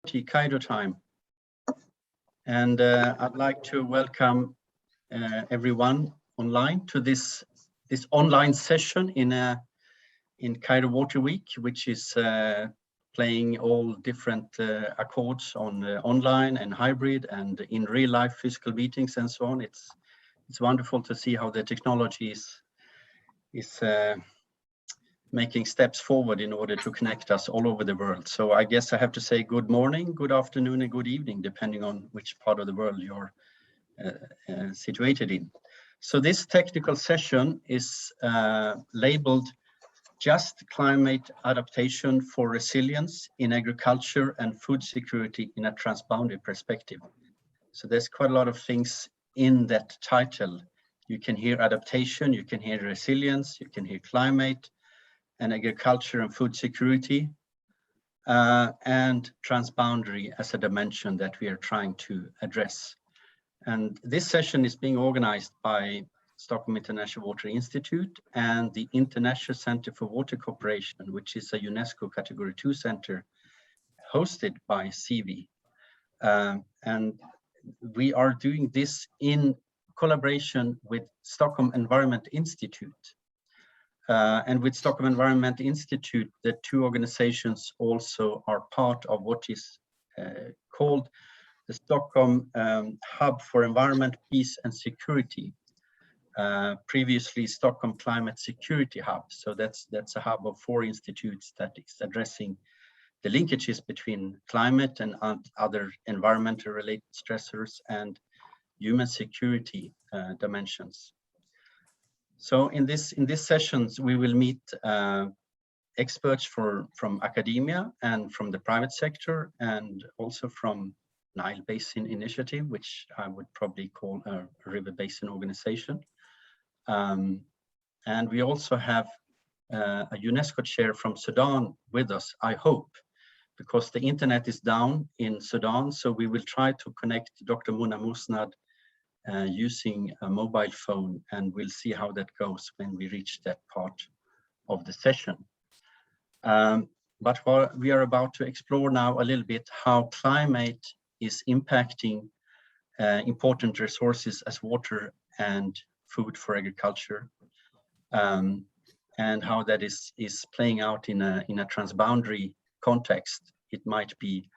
Cairo time, and I'd like to welcome everyone online to this online session in Cairo Water Week, which is playing all different accords on online and hybrid and in real life physical meetings and so on. It's wonderful to see how the technology is making steps forward in order to connect us all over the world. So I guess I have to say good morning, good afternoon, and good evening, depending on which part of the world you're situated in. So this technical session is labeled Just Climate Adaptation for Resilience in Agriculture and Food Security in a Transboundary Perspective. So there's quite a lot of things in that title. You can hear adaptation, you can hear resilience, you can hear climate, and agriculture and food security, and transboundary as a dimension that we are trying to address. And this session is being organized by Stockholm International Water Institute and the International Center for Water Cooperation, which is a UNESCO Category 2 center hosted by CW. And we are doing this in collaboration with Stockholm Environment Institute. And with Stockholm Environment Institute, the two organizations also are part of what is called the Stockholm Hub for Environment, Peace and Security. Previously Stockholm Climate Security Hub. So that's a hub of 4 institutes that is addressing the linkages between climate and other environmental related stressors and human security dimensions. So in this sessions, we will meet experts from academia and from the private sector, and also from Nile Basin Initiative, which I would probably call a river basin organization. And we also have a UNESCO chair from Sudan with us, I hope, because the internet is down in Sudan. So we will try to connect Dr. Muna Musnad using a mobile phone, and we'll see how that goes when we reach that part of the session. But we are about to explore now a little bit how climate is impacting important resources as water and food for agriculture, and how that is playing out in a transboundary context. It might be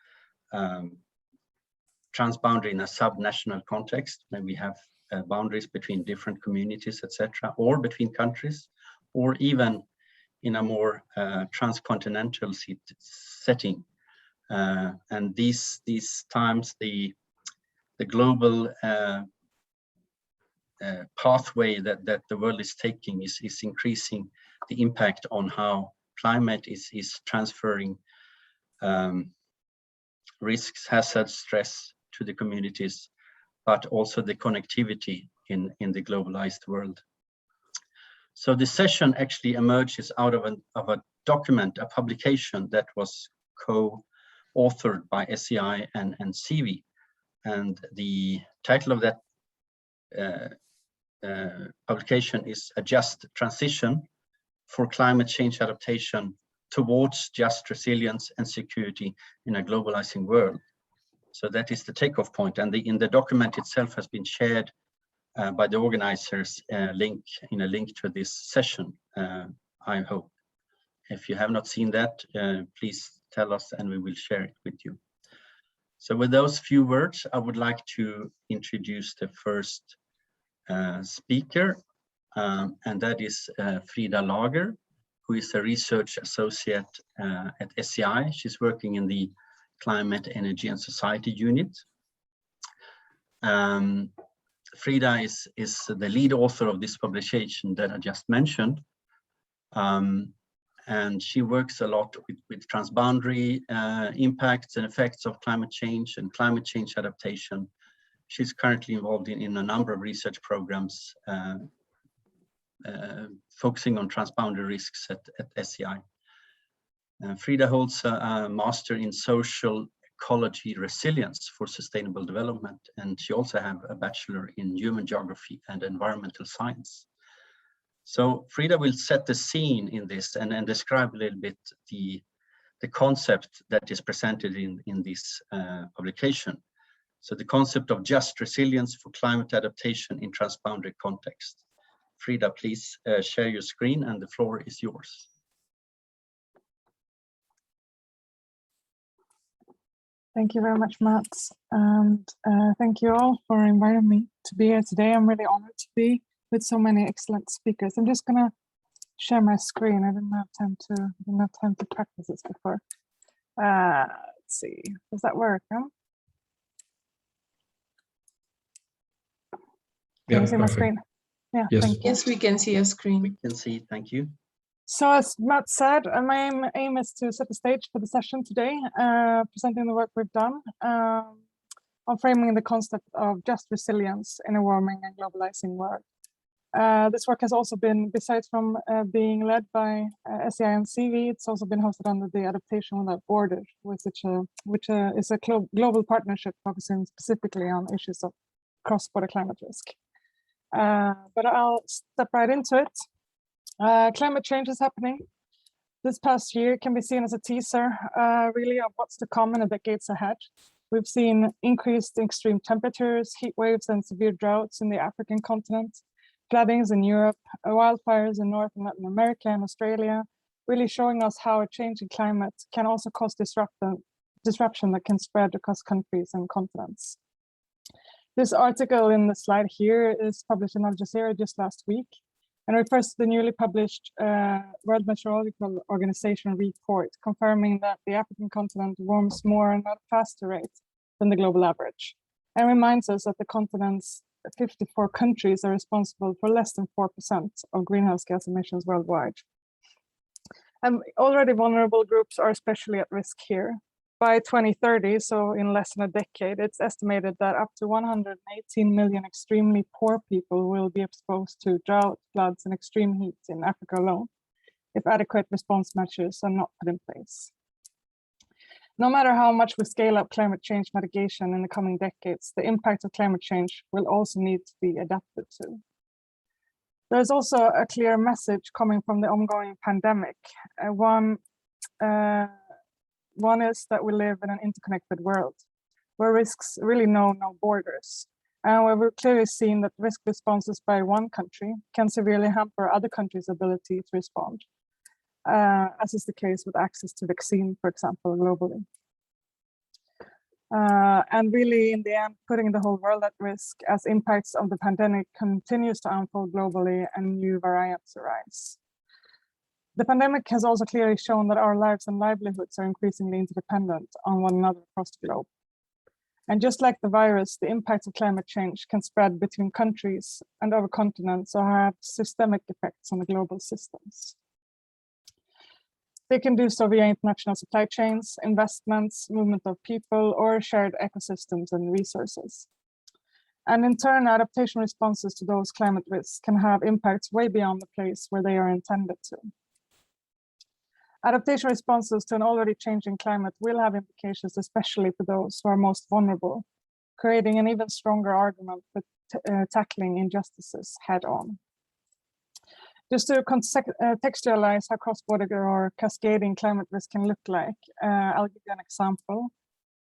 transboundary in a subnational context, when we have boundaries between different communities, etc., or between countries, or even in a more transcontinental setting. And these times, the global pathway that the world is taking is increasing the impact on how climate is transferring risks, hazards, stress to the communities, but also the connectivity in the globalized world. So the session actually emerges out of a document, a publication that was co-authored by SEI and CW. And the title of that publication is A Just Transition for Climate Change Adaptation Towards Just Resilience and Security in a Globalizing World. So that is the takeoff point, and in the document itself has been shared by the organizers in a link to this session, I hope. If you have not seen that, please tell us and we will share it with you. So with those few words, I would like to introduce the first speaker, and that is Frida Lager, who is a research associate at SEI. She's working in the Climate, Energy and Society unit. Frida is the lead author of this publication that I just mentioned. And she works a lot with transboundary impacts and effects of climate change and climate change adaptation. She's currently involved in a number of research programs focusing on transboundary risks at SEI. Frida holds a master in social ecology resilience for sustainable development, and she also has a bachelor in human geography and environmental science. So Frida will set the scene in this and describe a little bit the the concept that is presented in this publication. So the concept of just resilience for climate adaptation in transboundary context. Frida, please share your screen and the floor is yours. Thank you very much, Mats, and thank you all for inviting me to be here today. I'm really honored to be with so many excellent speakers. I'm just gonna share my screen. I didn't have time to practice this before. Let's see, does that work? Huh? Can you see my screen? Yeah, yes. thank you. Yes, we can see your screen. We can see, thank you. So as Matt said, my aim is to set the stage for the session today, presenting the work we've done on framing the concept of just resilience in a warming and globalizing world. This work has also been, besides from being led by SEI and CV, it's also been hosted under the Adaptation Without Borders, which is a global partnership focusing specifically on issues of cross-border climate risk. But I'll step right into it. Climate change is happening. This past year can be seen as a teaser, really, of what's to come in the decades ahead. We've seen increased extreme temperatures, heat waves, and severe droughts in the African continent, floodings in Europe, wildfires in North and Latin America and Australia, really showing us how a change in climate can also cause disruption that can spread across countries and continents. This article in the slide here is published in Al Jazeera just last week, and refers to the newly published World Meteorological Organization report, confirming that the African continent warms more and at a faster rate than the global average, and reminds us that the continent's 54 countries are responsible for less than 4% of greenhouse gas emissions worldwide. And already vulnerable groups are especially at risk here. By 2030, so in less than a decade, it's estimated that up to 118 million extremely poor people will be exposed to drought, floods, and extreme heat in Africa alone, if adequate response measures are not put in place. No matter how much we scale up climate change mitigation in the coming decades, the impact of climate change will also need to be adapted to. There's also a clear message coming from the ongoing pandemic. One is that we live in an interconnected world where risks really know no borders. And where we've clearly seen that risk responses by one country can severely hamper other countries' ability to respond, as is the case with access to vaccine, for example, globally. And really, in the end, putting the whole world at risk as impacts of the pandemic continues to unfold globally and new variants arise. The pandemic has also clearly shown that our lives and livelihoods are increasingly interdependent on one another across the globe. And just like the virus, the impacts of climate change can spread between countries and over continents or have systemic effects on the global systems. They can do so via international supply chains, investments, movement of people, or shared ecosystems and resources. And in turn, adaptation responses to those climate risks can have impacts way beyond the place where they are intended to. Adaptation responses to an already changing climate will have implications, especially for those who are most vulnerable, creating an even stronger argument for tackling injustices head on. Just to contextualize how cross-border or cascading climate risk can look like, I'll give you an example,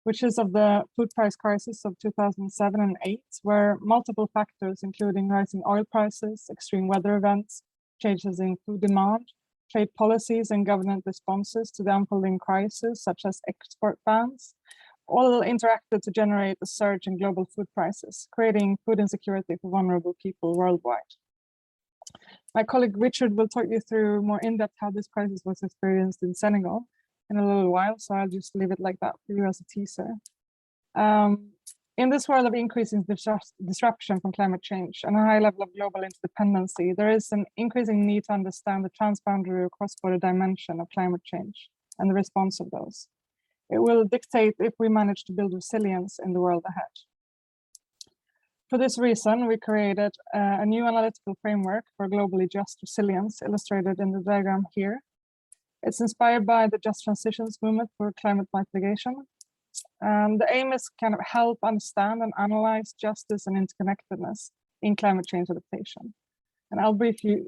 which is of the food price crisis of 2007 and 2008, where multiple factors, including rising oil prices, extreme weather events, changes in food demand, trade policies and government responses to the unfolding crisis, such as export bans, all interacted to generate a surge in global food prices, creating food insecurity for vulnerable people worldwide. My colleague Richard will talk you through more in depth how this crisis was experienced in Senegal in a little while, so I'll just leave it like that for you as a teaser. In this world of increasing disruption from climate change and a high level of global interdependency, there is an increasing need to understand the transboundary or cross-border dimension of climate change and the response of those. It will dictate if we manage to build resilience in the world ahead. For this reason, we created a new analytical framework for globally just resilience, illustrated in the diagram here. It's inspired by the Just Transitions movement for climate mitigation. The aim is kind of help understand and analyze justice and interconnectedness in climate change adaptation. And I'll briefly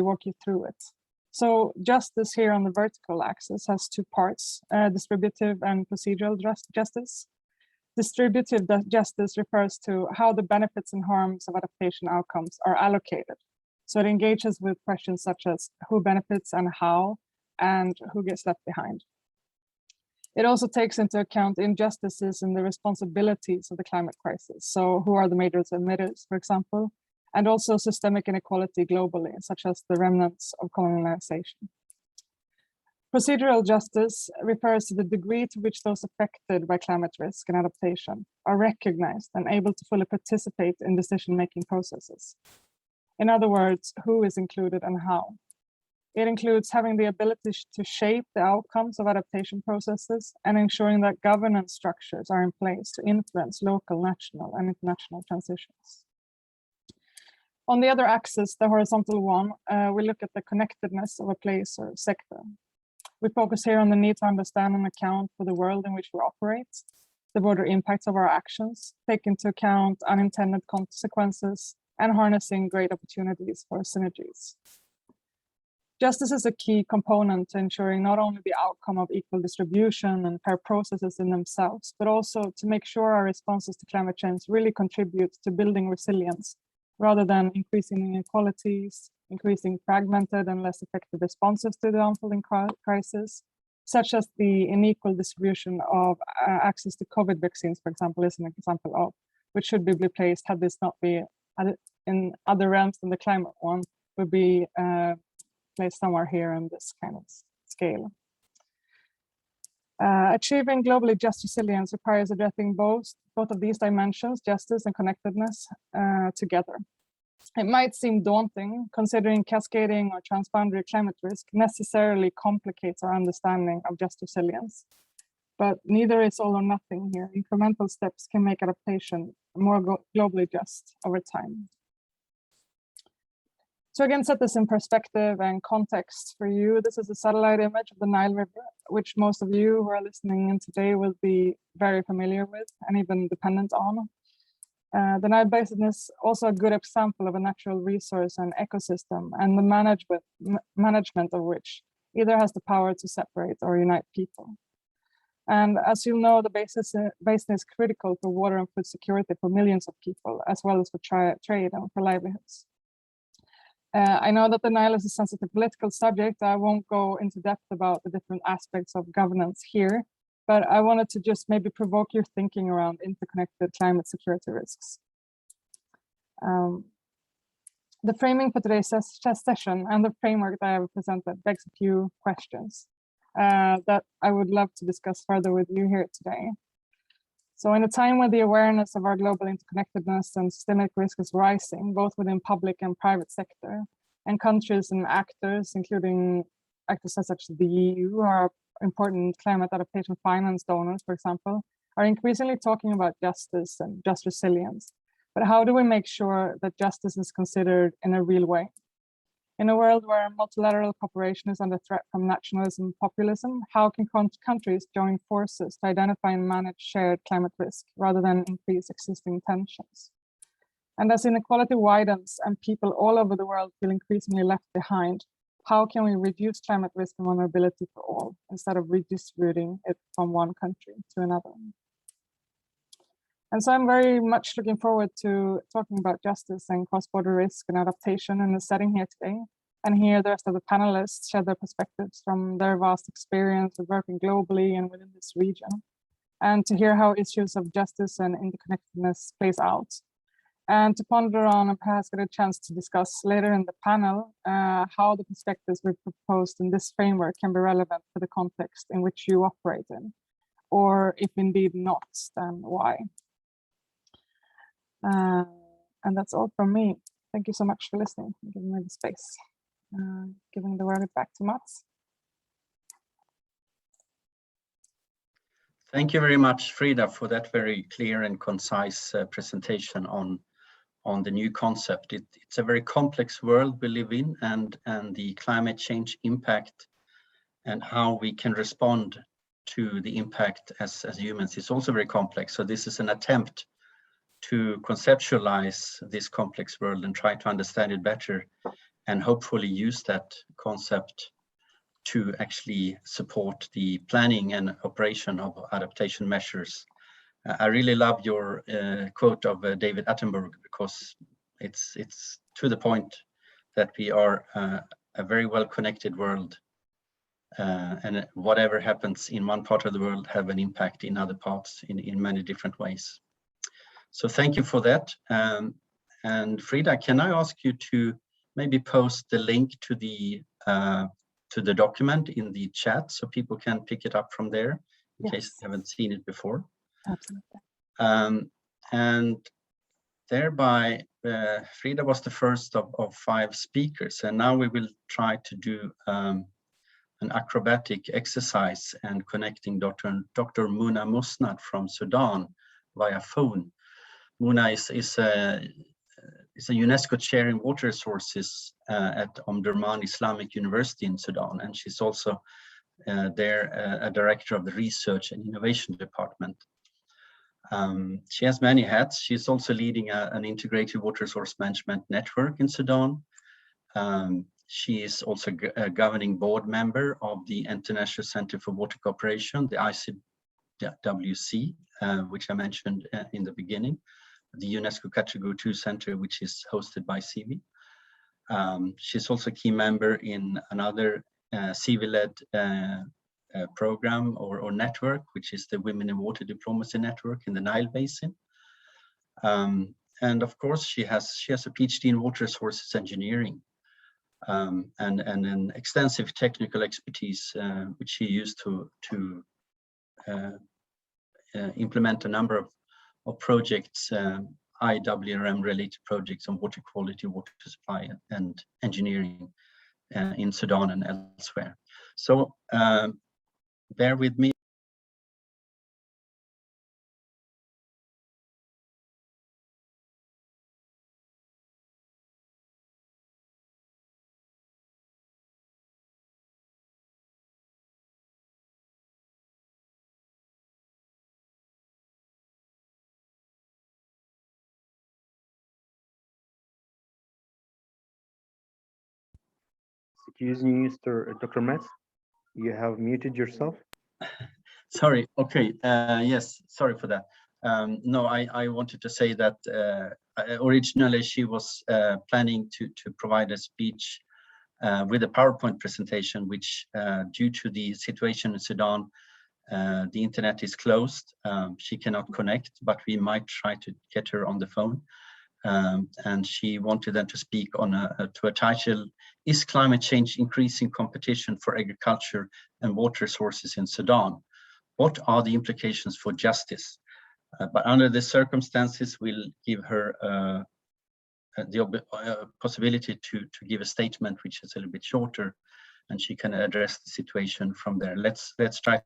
walk you through it. So justice here on the vertical axis has two parts, distributive and procedural justice. Distributive justice refers to how the benefits and harms of adaptation outcomes are allocated. So it engages with questions such as who benefits and how, and who gets left behind. It also takes into account injustices in the responsibilities of the climate crisis. So who are the major emitters, for example, and also systemic inequality globally, such as the remnants of colonization. Procedural justice refers to the degree to which those affected by climate risk and adaptation are recognized and able to fully participate in decision-making processes. In other words, who is included and how. It includes having the ability to shape the outcomes of adaptation processes and ensuring that governance structures are in place to influence local, national, and international transitions. On the other axis, the horizontal one, we look at the connectedness of a place or sector. We focus here on the need to understand and account for the world in which we operate, the broader impacts of our actions, take into account unintended consequences, and harnessing great opportunities for synergies. Justice is a key component to ensuring not only the outcome of equal distribution and fair processes in themselves, but also to make sure our responses to climate change really contribute to building resilience, rather than increasing inequalities, increasing fragmented and less effective responses to the unfolding crisis, such as the unequal distribution of access to COVID vaccines, for example, is an example of, which should be replaced had this not be in other realms than the climate one, would be placed somewhere here in this kind of scale. Achieving globally just resilience requires addressing both of these dimensions, justice and connectedness, together. It might seem daunting, considering cascading or transboundary climate risk necessarily complicates our understanding of just resilience. But neither is all or nothing here. Incremental steps can make adaptation more globally just over time. To again set this in perspective and context for you, this is a satellite image of the Nile River, which most of you who are listening in today will be very familiar with and even dependent on. The Nile Basin is also a good example of a natural resource and ecosystem, and the management of which either has the power to separate or unite people. And as you know, the basin is critical for water and food security for millions of people, as well as for trade and for livelihoods. I know that the Nile is a sensitive political subject. I won't go into depth about the different aspects of governance here, but I wanted to just maybe provoke your thinking around interconnected climate security risks. The framing for today's session and the framework that I have presented begs a few questions that I would love to discuss further with you here today. So in a time when the awareness of our global interconnectedness and systemic risk is rising, both within public and private sector, and countries and actors, including actors such as the EU, who are important climate adaptation finance donors, for example, are increasingly talking about justice and just resilience. But how do we make sure that justice is considered in a real way? In a world where multilateral cooperation is under threat from nationalism and populism, how can countries join forces to identify and manage shared climate risk rather than increase existing tensions? And as inequality widens and people all over the world feel increasingly left behind, how can we reduce climate risk and vulnerability for all instead of redistributing it from one country to another? And so I'm very much looking forward to talking about justice and cross-border risk and adaptation in the setting here today, and hear the rest of the panelists share their perspectives from their vast experience of working globally and within this region, and to hear how issues of justice and interconnectedness plays out, and to ponder on and perhaps get a chance to discuss later in the panel how the perspectives we've proposed in this framework can be relevant for the context in which you operate in, or if indeed not, then why. And that's all from me. Thank you so much for listening and giving me the space. Giving the word back to Mats. Thank you very much, Frida, for that very clear and concise presentation on the new concept. It's a very complex world we live in, and the climate change impact and how we can respond to the impact as humans is also very complex. So this is an attempt to conceptualize this complex world and try to understand it better and hopefully use that concept to actually support the planning and operation of adaptation measures. I really love your quote of David Attenborough, because it's to the point that we are a very well-connected world, and whatever happens in one part of the world have an impact in other parts in many different ways. So thank you for that. And Frida, can I ask you to maybe post the link to the document in the chat so people can pick it up from there in case they haven't seen it before? Absolutely. And thereby, Frida was the first of 5 speakers, and now we will try to do an acrobatic exercise and connecting Dr. Muna Musnad from Sudan via phone. Muna is a UNESCO chair in water resources at Omdurman Islamic University in Sudan, and she's also there a director of the research and innovation department. She has many hats. She's also leading an integrated water resource management network in Sudan. She is also a governing board member of the International Center for Water Cooperation, the ICWC, which I mentioned in the beginning, the UNESCO Category 2 Center, which is hosted by CIVI. She's also a key member in another CIVI-led program or network, which is the Women in Water Diplomacy Network in the Nile Basin. And of course, she has a PhD in water resources engineering, and an extensive technical expertise, which she used to implement a number of projects, IWRM related projects on water quality, water supply and engineering in Sudan and elsewhere. So bear with me. Excuse me, Dr. Metz, you have muted yourself. Sorry. Okay. Yes. Sorry for that. No, I wanted to say that originally she was planning to provide a speech with a PowerPoint presentation, which due to the situation in Sudan, the internet is closed. She cannot connect, but we might try to get her on the phone. And she wanted then to speak on a title, "Is climate change increasing competition for agriculture and water resources in Sudan? What are the implications for justice?" But under the circumstances, we'll give her the possibility to give a statement, which is a little bit shorter, and she can address the situation from there. Let's try.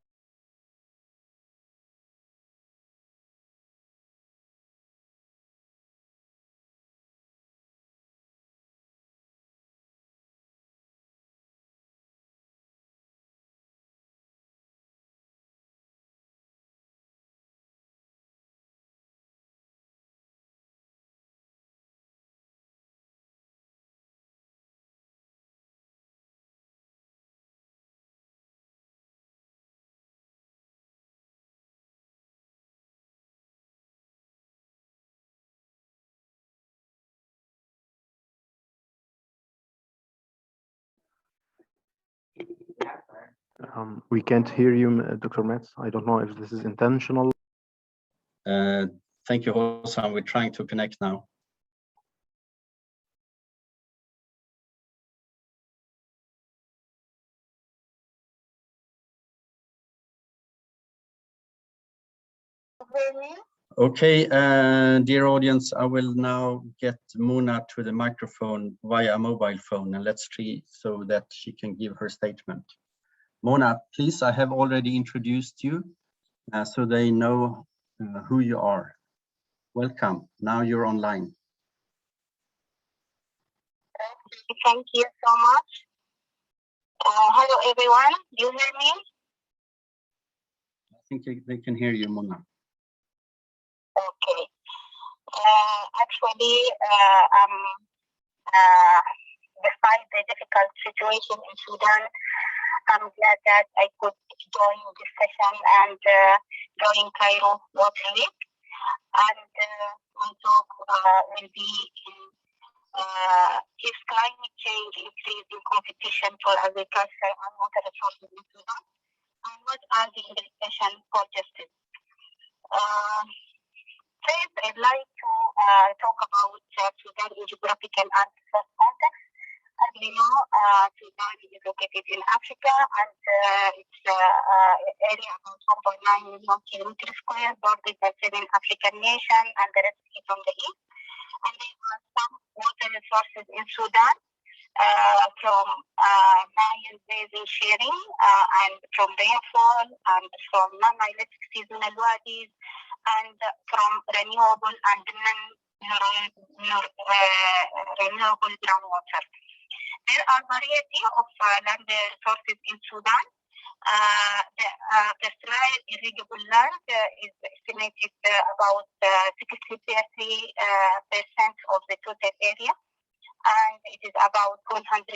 We can't hear you, Dr. Metz. I don't know if this is intentional. Thank you, Hossam. We're trying to connect now. Okay, dear audience, I will now get Muna to the microphone via a mobile phone, and let's see so that she can give her statement. Mona, please, I have already introduced you, so they know who you are. Welcome. Now you're online. Thank you so much. Hello, everyone. Do you hear me? I think they can hear you, Mona. Okay. Actually, I'm despite the difficult situation in Sudan, I'm glad that I could join this session and join Cairo Water Week. And my talk will be in is climate change increasing competition for agriculture and water resources in Sudan? And what are the implications for justice? First, I'd like to talk about Sudan in geographical and resource context. As we know, Sudan is located in Africa, and its area about 1.9 million kilometers square, bordered by 7 African nations, and the rest is on the east. And there are some water resources in Sudan from Nile Basin sharing and from rainfall and from non-nilotic seasonal wadis and from renewable and non-renewable groundwater. There are variety of land resources in Sudan. The terrestrial irrigable land is estimated about 63% of the total area, and it is about 150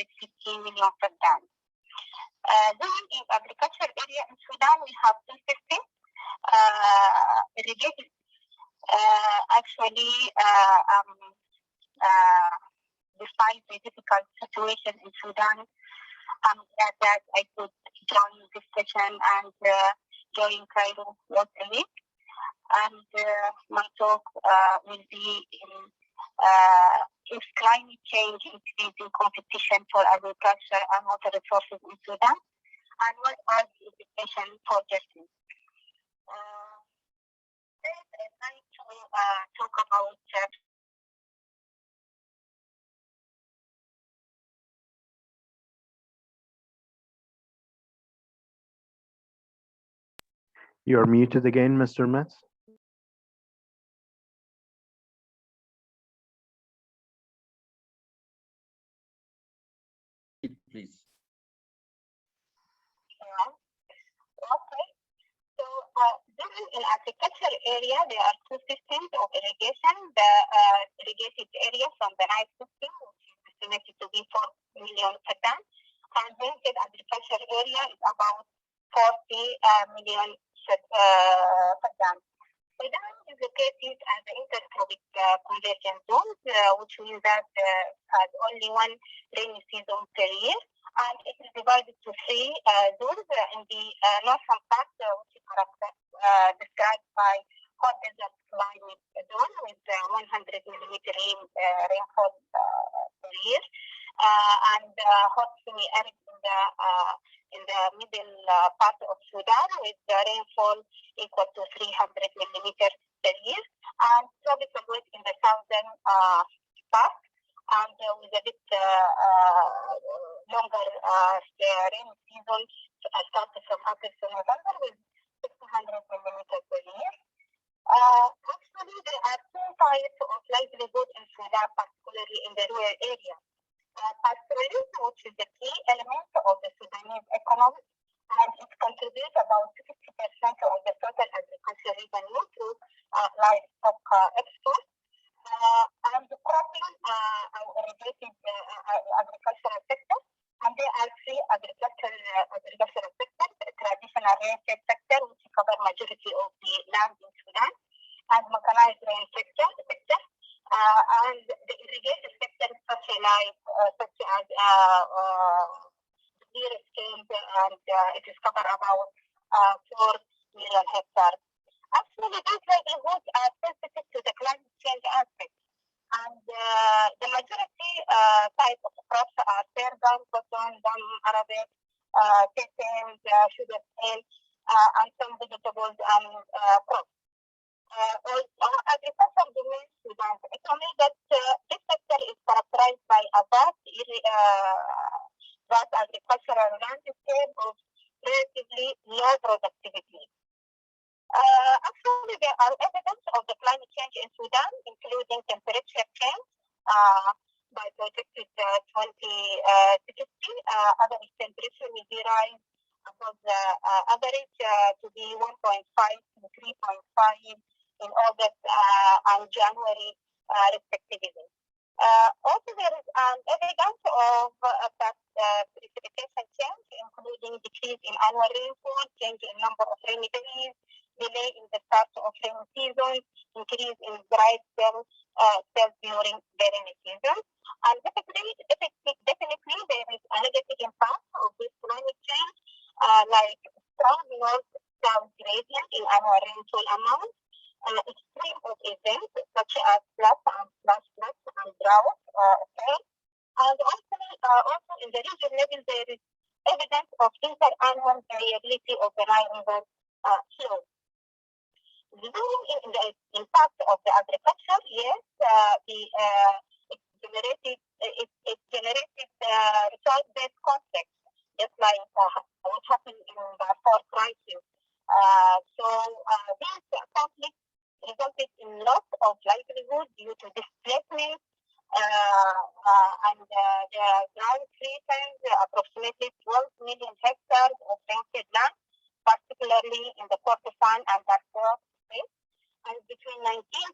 million faddan. Then in agriculture area in Sudan, we have two systems irrigated. Despite the difficult situation in Sudan, I'm glad that I could join this session and join Cairo Water Week. And my talk will be in is climate change increasing competition for agriculture and water resources in Sudan? And what are the implications for justice? First, I'd like to talk about You're muted again, Mr. Metz. Please. Okay. So in agriculture area, there are two systems of irrigation. The irrigated area from the Nile system, which is estimated to be 4 million faddan, and then the agriculture area is about 40 million faddan. Sudan is located as the intertropic convergence zone, which means that has only one rainy season per year, and it is divided to 3 zones in the northern part, which is described by hot desert climate zone with 100 millimeter rainfall per year, and hot semi-arid in the middle part of Sudan with rainfall equal to 300 millimeters per year, and tropical wet in the southern part, and with a bit longer rainy season starting from April to November with 600 millimeters per year. Actually, there are 2 types of livelihood in Sudan, particularly in the rural area. Pastoralism, which is the key element of the Sudanese economy, and it contributes about 50% of the total agricultural revenue through livestock exports. And the cropping irrigated agricultural sector, and there are 3 agricultural sectors: traditional rain-fed sector, which cover majority of the land in Sudan, and mechanized rain sector, and the irrigated sector specialized such as near scale, and it is covered about 4 million hectares. Actually, these livelihoods are sensitive to the climate change aspect, and the majority type of crops are sorghum, cotton, gum, arabic, sesame, sugar cane, and some vegetables and crops. Agriculture domain Sudan's economy, that this sector is characterized by a vast agricultural landscape of relatively low productivity. Actually, there are evidence of the climate change in Sudan, including temperature change by projected 2060. Average temperature will be rise above the average to be 1.5 to 3.5 in August and January, respectively. Also, there is evidence of that precipitation change, including decrease in annual rainfall, change in number of rainy days, delay in the start of rainy season, increase in dry spells during the rainy season. And definitely there is a negative impact of this climate change, like strong north-south gradient in annual rainfall amount, extreme of events such as floods and flash floods and drought. Okay. And also in the region level, there is evidence of interannual variability of the Nile River flow. Zooming in the impact of the agriculture, yes, it generated result-based conflicts, just like what happened in the Darfur crisis. These conflicts resulted in loss of livelihood due to displacement, and the drought threatened approximately 12 million hectares of rented land, particularly in the Kordofan and Darfur states. And between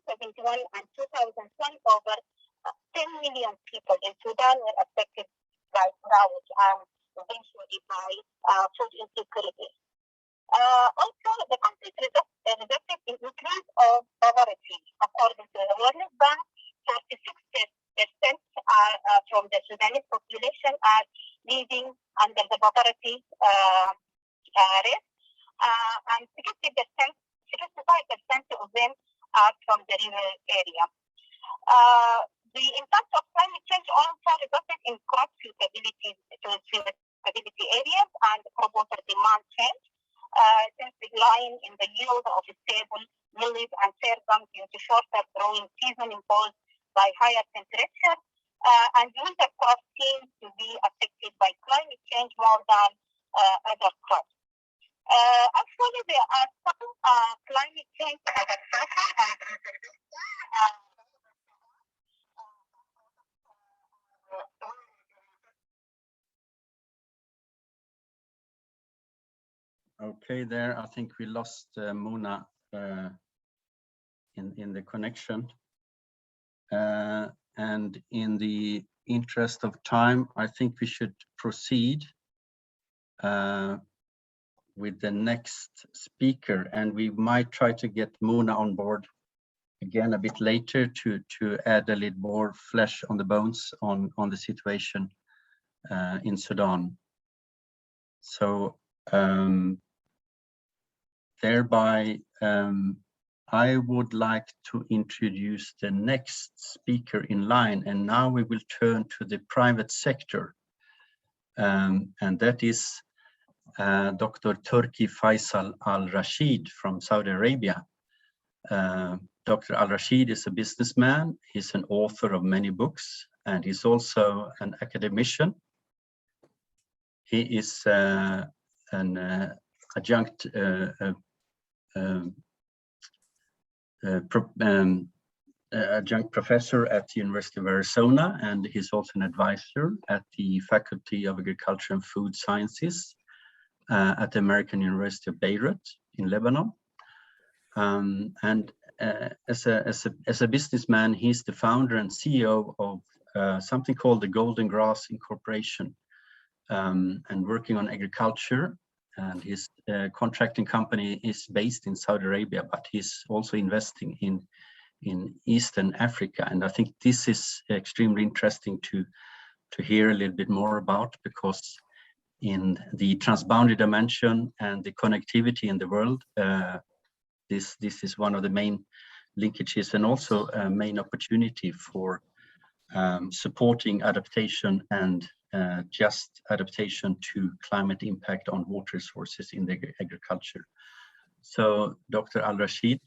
1971 and 2010, over 10 million people in Sudan were affected by drought and eventually by food insecurity. Also, the conflict resulted in increase of poverty. According to the World Bank, 46% from the Sudanese population are living under the poverty rate, and 65% of them are from the rural area. The impact of climate change also resulted in crop suitability areas and crop water demand change, since decline in the yield of stable millet and sorghum due to shorter growing season imposed by higher temperature, and winter crops seem to be affected by climate change more than other crops. Actually, there are some climate change adaptation and Okay, there I think we lost Mona in the connection. And in the interest of time, I think we should proceed with the next speaker, and we might try to get Mona on board again a bit later to add a little more flesh on the bones on the situation in Sudan. So thereby I would like to introduce the next speaker in line, and now we will turn to the private sector, and that is Dr. Turki Faisal Al-Rashid from Saudi Arabia. Dr. Al-Rashid is a businessman, he's an author of many books, and he's also an academician. He is an adjunct adjunct professor at the University of Arizona, and he's also an advisor at the Faculty of Agriculture and Food Sciences at the American University of Beirut in Lebanon. As a businessman, he's the founder and CEO of something called the Golden Grass Incorporation, and working on agriculture. And his contracting company is based in Saudi Arabia, but he's also investing in Eastern Africa. And I think this is extremely interesting to hear a little bit more about, because in the transboundary dimension and the connectivity in the world, this is one of the main linkages and also a main opportunity for supporting adaptation and just adaptation to climate impact on water resources in the agriculture. So Dr. Al-Rashid,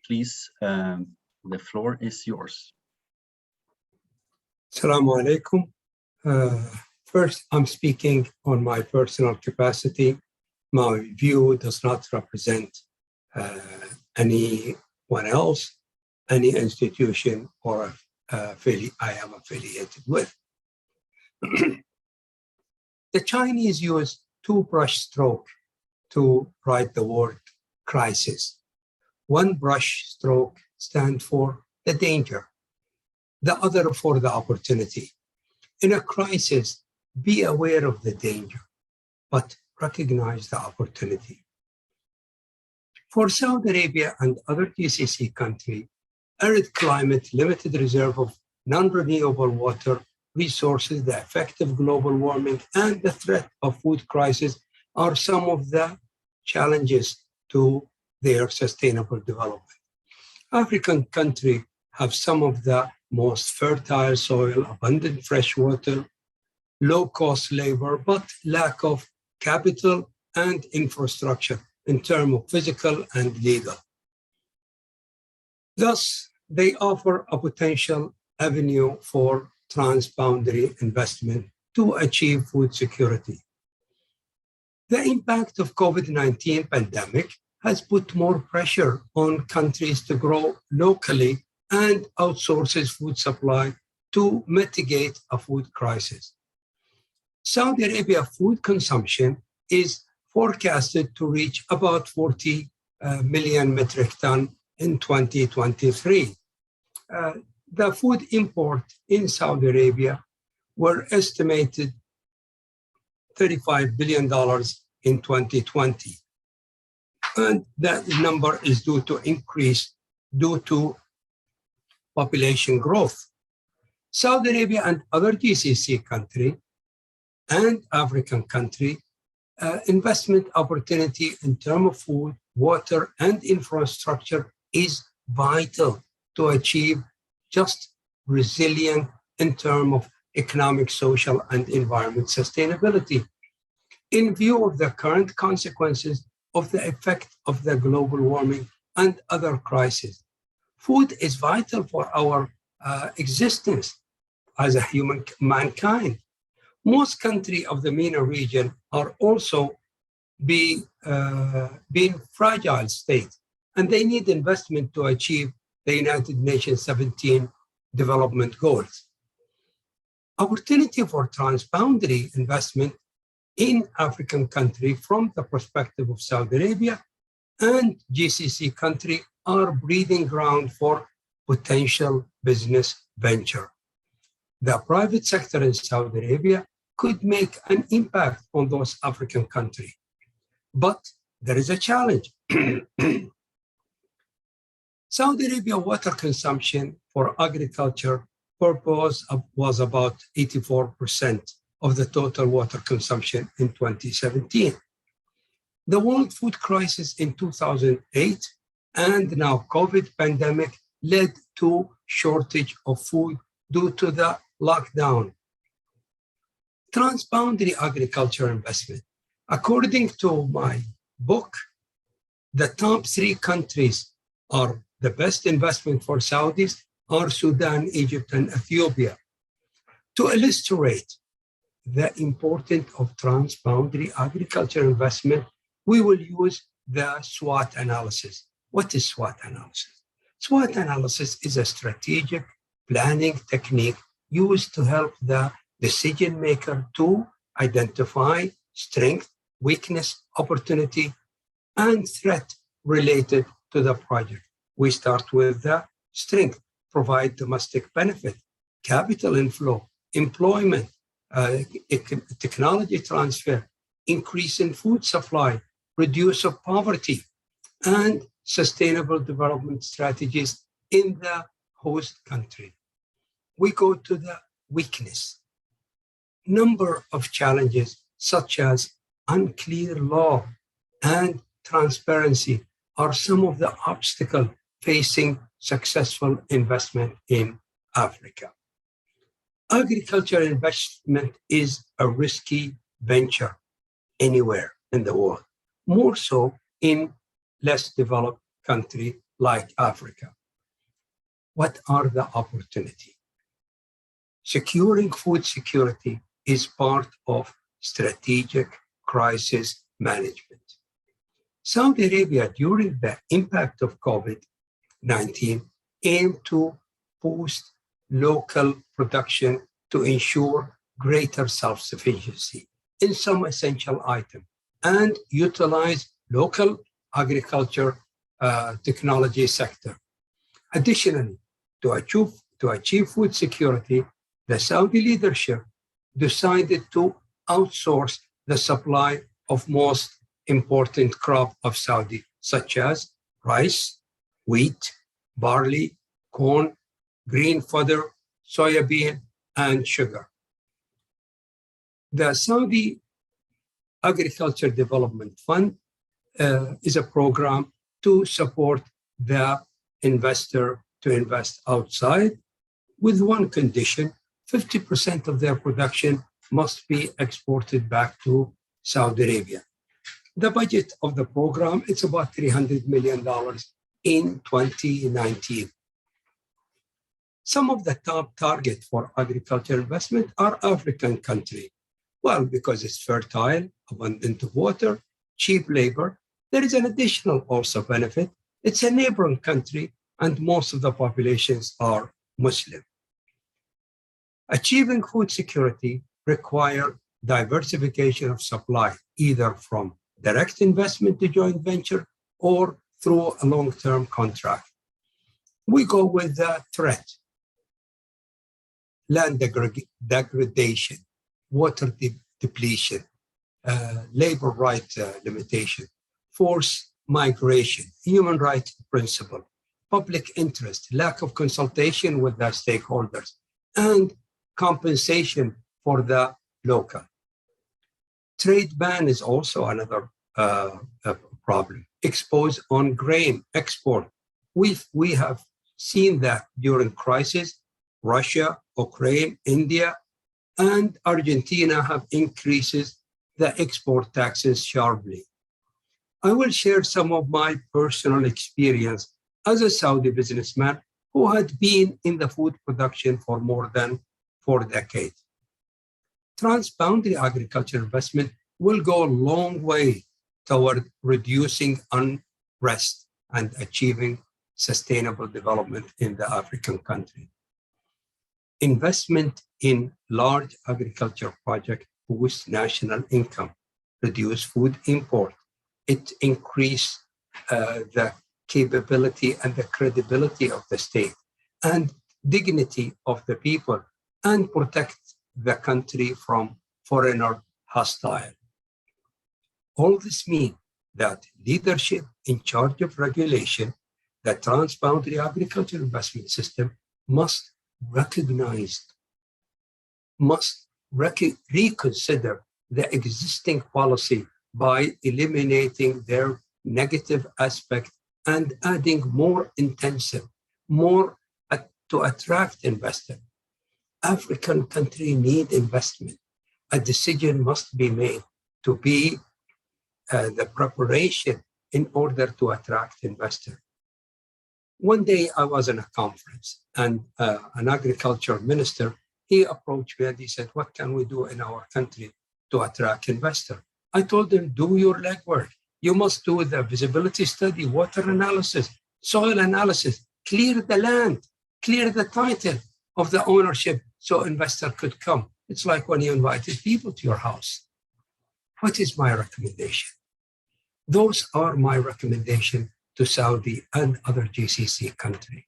please, the floor is yours. Assalamu alaikum. First, I'm speaking on my personal capacity. My view does not represent anyone else, any institution or I am affiliated with. The Chinese use two brush strokes to write the word crisis. One brush stroke stands for the danger. the other for the opportunity. In a crisis, be aware of the danger, but recognize the opportunity. For Saudi Arabia and other GCC countries, arid climate, limited reserve of non-renewable water resources, the effect of global warming, and the threat of food crisis are some of the challenges to their sustainable development. African countries have some of the most fertile soil, abundant fresh water, low-cost labor, but lack of capital and infrastructure in terms of physical and legal. Thus, they offer a potential avenue for transboundary investment to achieve food security. The impact of COVID-19 pandemic has put more pressure on countries to grow locally and outsources food supply to mitigate a food crisis. Saudi Arabia food consumption is forecasted to reach about 40 million metric ton in 2023. The food import in Saudi Arabia were estimated $35 billion in 2020. And that number is due to increase due to population growth. Saudi Arabia and other GCC countries and African countries, investment opportunity in terms of food, water, and infrastructure is vital to achieve just resilient in terms of economic, social, and environment sustainability. In view of the current consequences of the effect of the global warming and other crises, food is vital for our existence as a mankind. Most countries of the MENA region are also being fragile states, and they need investment to achieve the United Nations 17 development goals. Opportunity for transboundary investment in African countries from the perspective of Saudi Arabia and GCC countries are breeding ground for potential business venture. The private sector in Saudi Arabia could make an impact on those African countries. But there is a challenge. Saudi Arabia water consumption for agriculture purpose was about 84% of the total water consumption in 2017. The world food crisis in 2008 and now COVID pandemic led to shortage of food due to the lockdown. Transboundary agriculture investment. According to my book, the top 3 countries are the best investment for Saudis are Sudan, Egypt, and Ethiopia. To illustrate the importance of transboundary agriculture investment, we will use the SWOT analysis. What is SWOT analysis? SWOT analysis is a strategic planning technique used to help the decision maker to identify strength, weakness, opportunity, and threat related to the project. We start with the strength, provide domestic benefit, capital inflow, employment, technology transfer, increase in food supply, reduce of poverty, and sustainable development strategies in the host country. We go to the weakness. Number of challenges such as unclear law and transparency are some of the obstacles facing successful investment in Africa. Agriculture investment is a risky venture anywhere in the world, more so in less developed countries like Africa. What are the opportunities? Securing food security is part of strategic crisis management. Saudi Arabia, during the impact of COVID-19, aimed to boost local production to ensure greater self-sufficiency in some essential items and utilize local agriculture technology sector. Additionally, to to achieve food security, the Saudi leadership decided to outsource the supply of most important crop of Saudi, such as rice, wheat, barley, corn, green fodder, soybean, and sugar. The Saudi Agriculture Development Fund is a program to support the investor to invest outside with one condition: 50% of their production must be exported back to Saudi Arabia. The budget of the program is about $300 million in 2019. Some of the top targets for agriculture investment are African countries. Well, because it's fertile, abundant of water, cheap labor. There is an additional also benefit. It's a neighboring country, and most of the populations are Muslim. Achieving food security requires diversification of supply, either from direct investment to joint venture or through a long-term contract. We go with the threat: land degradation, water depletion, labor right limitation, forced migration, human rights principle, public interest, lack of consultation with the stakeholders, and compensation for the local. Trade ban is also another problem. Expose on grain export. We have seen that during crisis, Russia, Ukraine, India, and Argentina have increases the export taxes sharply. I will share some of my personal experience as a Saudi businessman who had been in the food production for more than 4 decades. Transboundary agriculture investment will go a long way toward reducing unrest and achieving sustainable development in the African country. Investment in large agriculture projects boosts national income, reduce food import. It increases the capability and the credibility of the state and dignity of the people, and protect the country from foreigner hostile. All this means that leadership in charge of regulation, the transboundary agriculture investment system must reconsider the existing policy by eliminating their negative aspect and adding more intensive, more to attract investors. African countries need investment. A decision must be made to be the preparation in order to attract investors. One day I was in a conference, and an agriculture minister, he approached me and he said, "What can we do in our country to attract investors?" I told him, "Do your legwork. You must do the visibility study, water analysis, soil analysis, clear the land, clear the title of the ownership so investor could come." It's like when you invited people to your house. What is my recommendation? Those are my recommendation to Saudi and other GCC countries.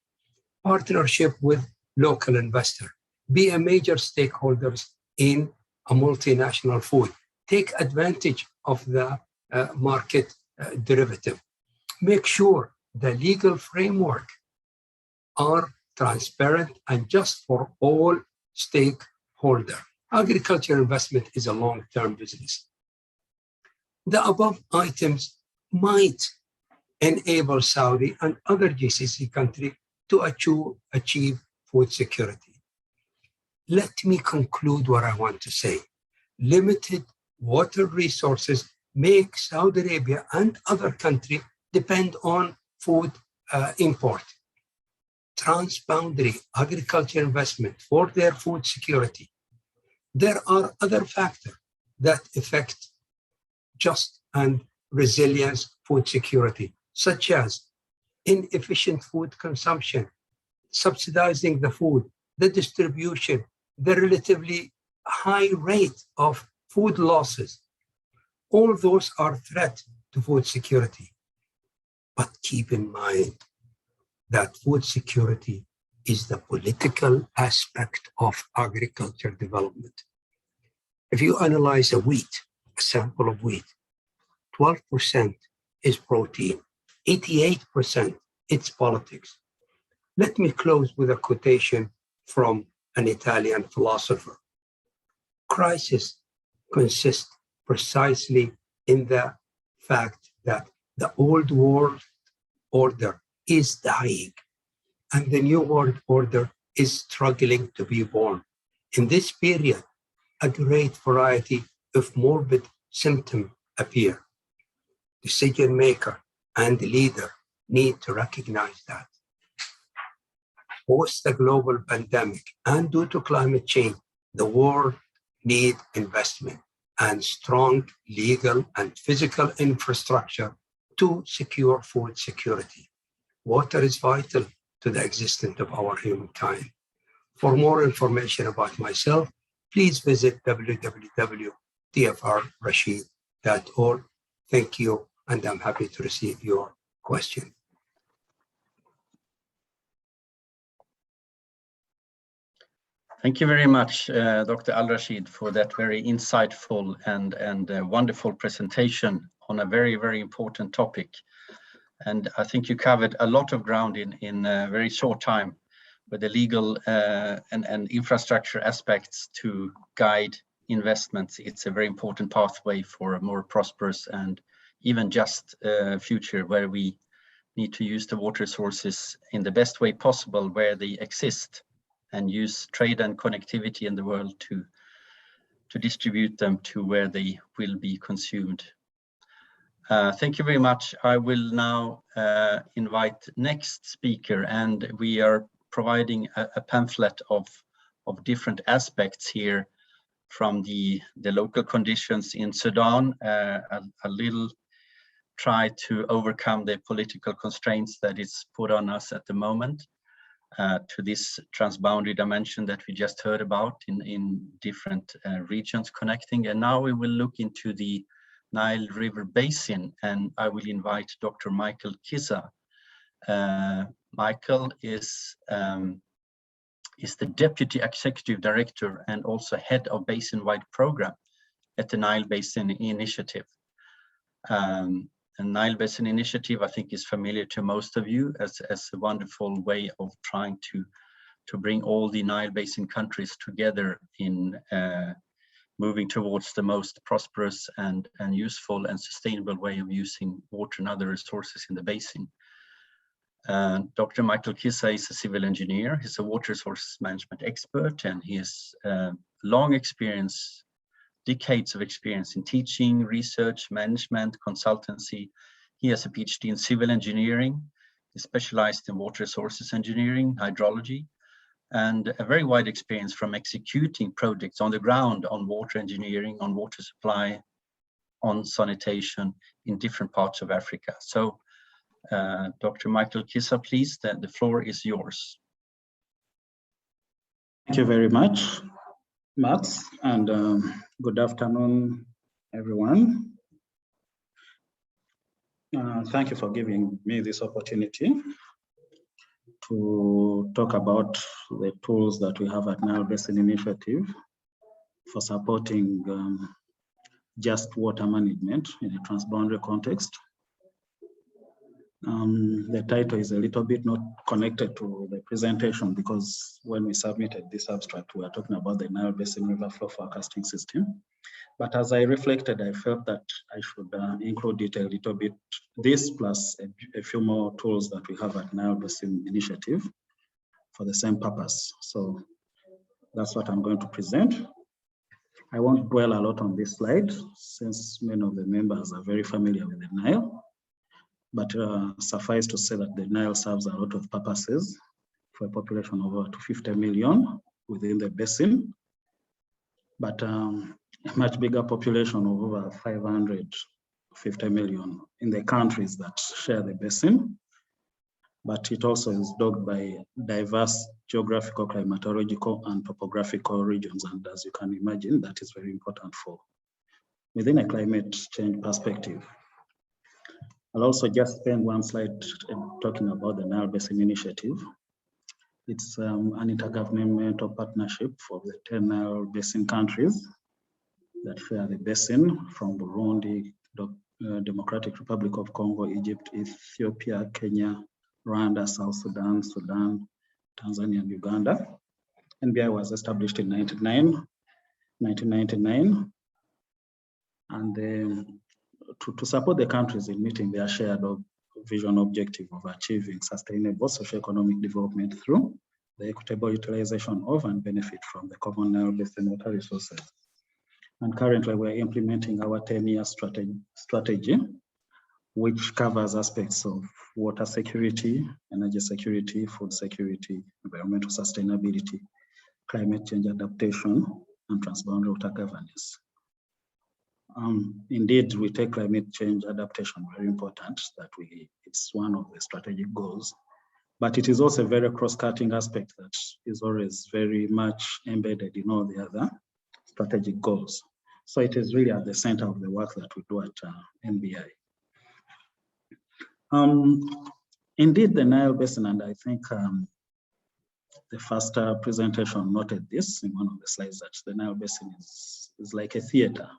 Partnership with local investor. Be a major stakeholder in a multinational food. Take advantage of the market derivative. Make sure the legal framework are transparent and just for all stakeholders. Agriculture investment is a long-term business. The above items might enable Saudi and other GCC countries to achieve food security. Let me conclude what I want to say. Limited water resources make Saudi Arabia and other countries depend on food import. Transboundary agriculture investment for their food security. There are other factors that affect just and resilience food security, such as inefficient food consumption, subsidizing the food, the distribution, the relatively high rate of food losses. All those are threats to food security. But keep in mind that food security is the political aspect of agriculture development. If you analyze a sample of wheat, 12% is protein, 88% it's politics. Let me close with a quotation from an Italian philosopher. Crisis consists precisely in the fact that the old world order is dying and the new world order is struggling to be born. In this period, a great variety of morbid symptoms appear. Decision maker and the leader need to recognize that. Post the global pandemic and due to climate change, the world needs investment and strong legal and physical infrastructure to secure food security. Water is vital to the existence of our humankind. For more information about myself, please visit www.Al-Rashid.org. Thank you, and I'm happy to receive your question. Thank you very much, Dr. Al-Rashid, for that very insightful and wonderful presentation on a very, very important topic. And I think you covered a lot of ground in a very short time with the legal and infrastructure aspects to guide investments. It's a very important pathway for a more prosperous and even just future where we need to use the water resources in the best way possible where they exist, and use trade and connectivity in the world to distribute them to where they will be consumed. Thank you very much. I will now invite next speaker, and we are providing a pamphlet of different aspects here from the local conditions in Sudan, a little try to overcome the political constraints that is put on us at the moment, to this transboundary dimension that we just heard about in different regions connecting. And now we will look into the Nile River Basin, and I will invite Dr. Michael Kissa. Michael is the Deputy Executive Director and also Head of Basin-wide Program at the Nile Basin Initiative. The Nile Basin Initiative, I think, is familiar to most of you as a wonderful way of trying to bring all the Nile Basin countries together in moving towards the most prosperous and useful and sustainable way of using water and other resources in the basin. Dr. Michael Kissa is a civil engineer. He's a water resources management expert, and he has long experience, decades of experience in teaching, research, management, consultancy. He has a PhD in civil engineering. He specialized in water resources engineering, hydrology, and a very wide experience from executing projects on the ground on water engineering, on water supply, on sanitation in different parts of Africa. So Dr. Michael Kissa, please, the floor is yours. Thank you very much, Mats, and good afternoon, everyone. Thank you for giving me this opportunity to talk about the tools that we have at Nile Basin Initiative for supporting just water management in a transboundary context. The title is a little bit not connected to the presentation because when we submitted this abstract, we were talking about the Nile Basin River Flow Forecasting System. But as I reflected, I felt that I should include it a little bit, this plus a few more tools that we have at Nile Basin Initiative for the same purpose. So that's what I'm going to present. I won't dwell a lot on this slide since many of the members are very familiar with the Nile. But suffice to say that the Nile serves a lot of purposes for a population of over 50 million within the basin, but a much bigger population of over 550 million in the countries that share the basin. But it also is dogged by diverse geographical, climatological, and topographical regions. And as you can imagine, that is very important for within a climate change perspective. I'll also just spend one slide talking about the Nile Basin Initiative. It's an intergovernmental partnership for the 10 Nile Basin countries that share the basin from Burundi, Democratic Republic of Congo, Egypt, Ethiopia, Kenya, Rwanda, South Sudan, Tanzania, and Uganda. NBI was established in 1999, and to support the countries in meeting their shared vision objective of achieving sustainable socioeconomic development through the equitable utilization of and benefit from the common Nile Basin water resources. And currently we're implementing our 10-year strategy, which covers aspects of water security, energy security, food security, environmental sustainability, climate change adaptation, and transboundary water governance. Indeed, we take climate change adaptation very important, it's one of the strategic goals, but it is also a very cross-cutting aspect that is always very much embedded in all the other strategic goals. So it is really at the center of the work that we do at NBI. Indeed, the Nile Basin, and I think the first presentation noted this in one of the slides, that the Nile Basin is like a theater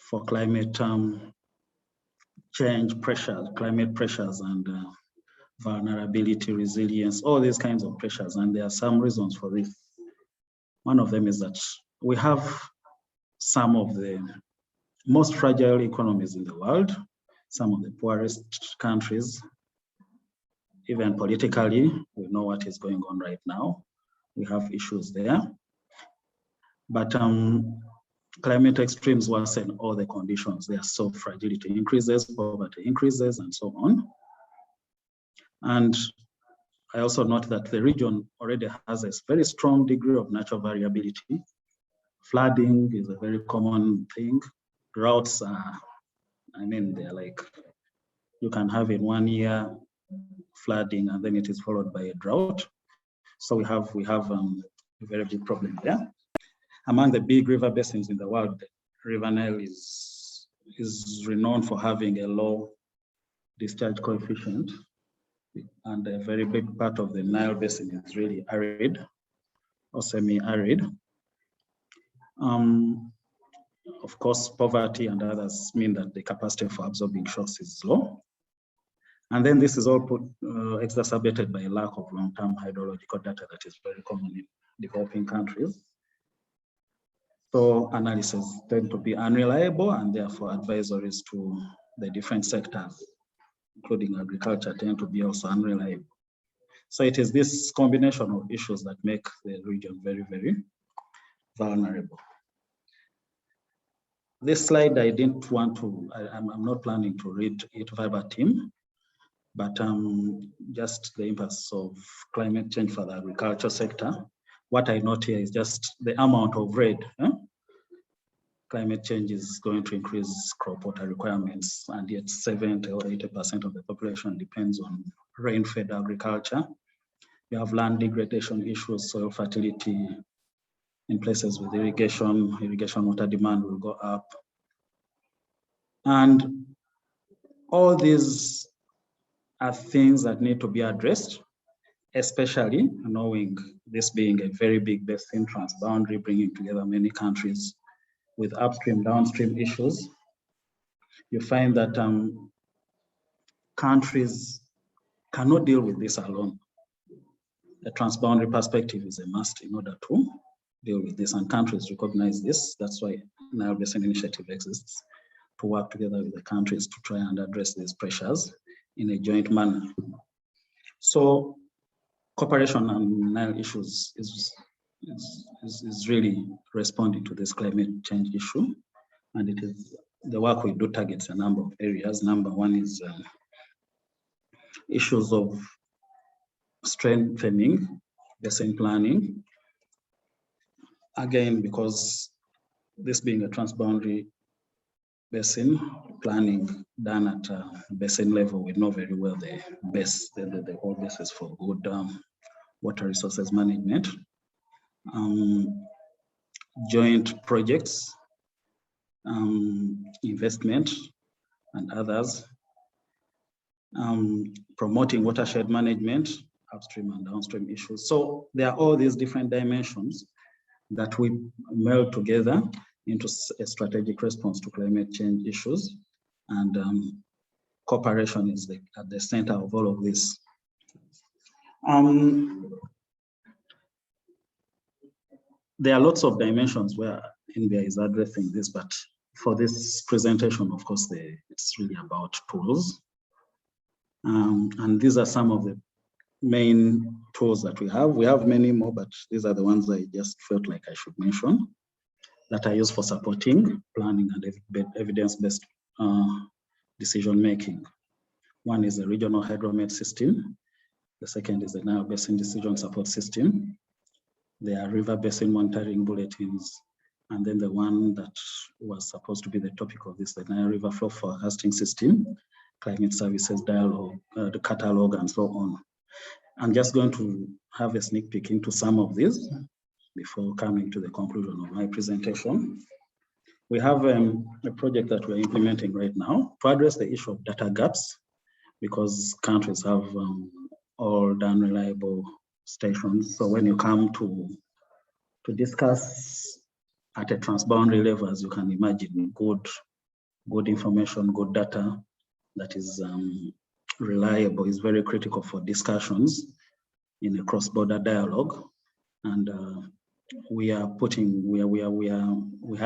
for climate change pressures, climate pressures, and vulnerability, resilience, all these kinds of pressures. And there are some reasons for this. One of them is that we have some of the most fragile economies in the world, some of the poorest countries. Even politically, we know what is going on right now. We have issues there. But climate extremes worsen all the conditions. There are so fragility increases, poverty increases, and so on. And I also note that the region already has a very strong degree of natural variability. Flooding is a very common thing. Droughts are, they're like, you can have in 1 year flooding and then it is followed by a drought. So we have a very big problem there. Among the big river basins in the world, River Nile is renowned for having a low discharge coefficient, and a very big part of the Nile Basin is really arid or semi-arid. Of course, poverty and others mean that the capacity for absorbing shocks is low. And then this is all exacerbated by a lack of long-term hydrological data that is very common in developing countries. So analyses tend to be unreliable, and therefore advisories to the different sectors, including agriculture, tend to be also unreliable. So it is this combination of issues that make the region very, very vulnerable. This slide, I didn't want to, I'm not planning to read it verbatim, but just the impacts of climate change for the agriculture sector. What I note here is just the amount of red. Climate change is going to increase crop water requirements, and yet 70 or 80% of the population depends on rain-fed agriculture. You have land degradation issues, soil fertility in places with irrigation water demand will go up. And all these are things that need to be addressed, especially knowing this being a very big basin, transboundary, bringing together many countries with upstream, downstream issues. You find that countries cannot deal with this alone. The transboundary perspective is a must in order to deal with this, and countries recognize this. That's why Nile Basin Initiative exists, to work together with the countries to try and address these pressures in a joint manner. So cooperation on Nile issues is really responding to this climate change issue, and it is the work we do targets a number of areas. Number one is issues of strengthening basin planning. Again, because this being a transboundary basin, planning done at basin level, we know very well the whole basis for good water resources management. Joint projects, investment, and others. Promoting watershed management, upstream and downstream issues. So there are all these different dimensions that we meld together into a strategic response to climate change issues. And cooperation is at the center of all of this. There are lots of dimensions where NBI is addressing this, but for this presentation, of course, it's really about tools. And these are some of the main tools that we have. We have many more, but these are the ones I just felt like I should mention that are used for supporting planning and evidence-based decision-making. One is the regional hydromet system. The second is the Nile Basin Decision Support System. There are river basin monitoring bulletins. And then the one that was supposed to be the topic of this, the Nile River Flow Forecasting System, Climate Services Dialogue, the catalog, and so on. I'm just going to have a sneak peek into some of these before coming to the conclusion of my presentation. We have a project that we're implementing right now to address the issue of data gaps, because countries have old, unreliable stations. So when you come to discuss at a transboundary level, as you can imagine, good information, good data that is reliable is very critical for discussions in a cross-border dialogue. And we had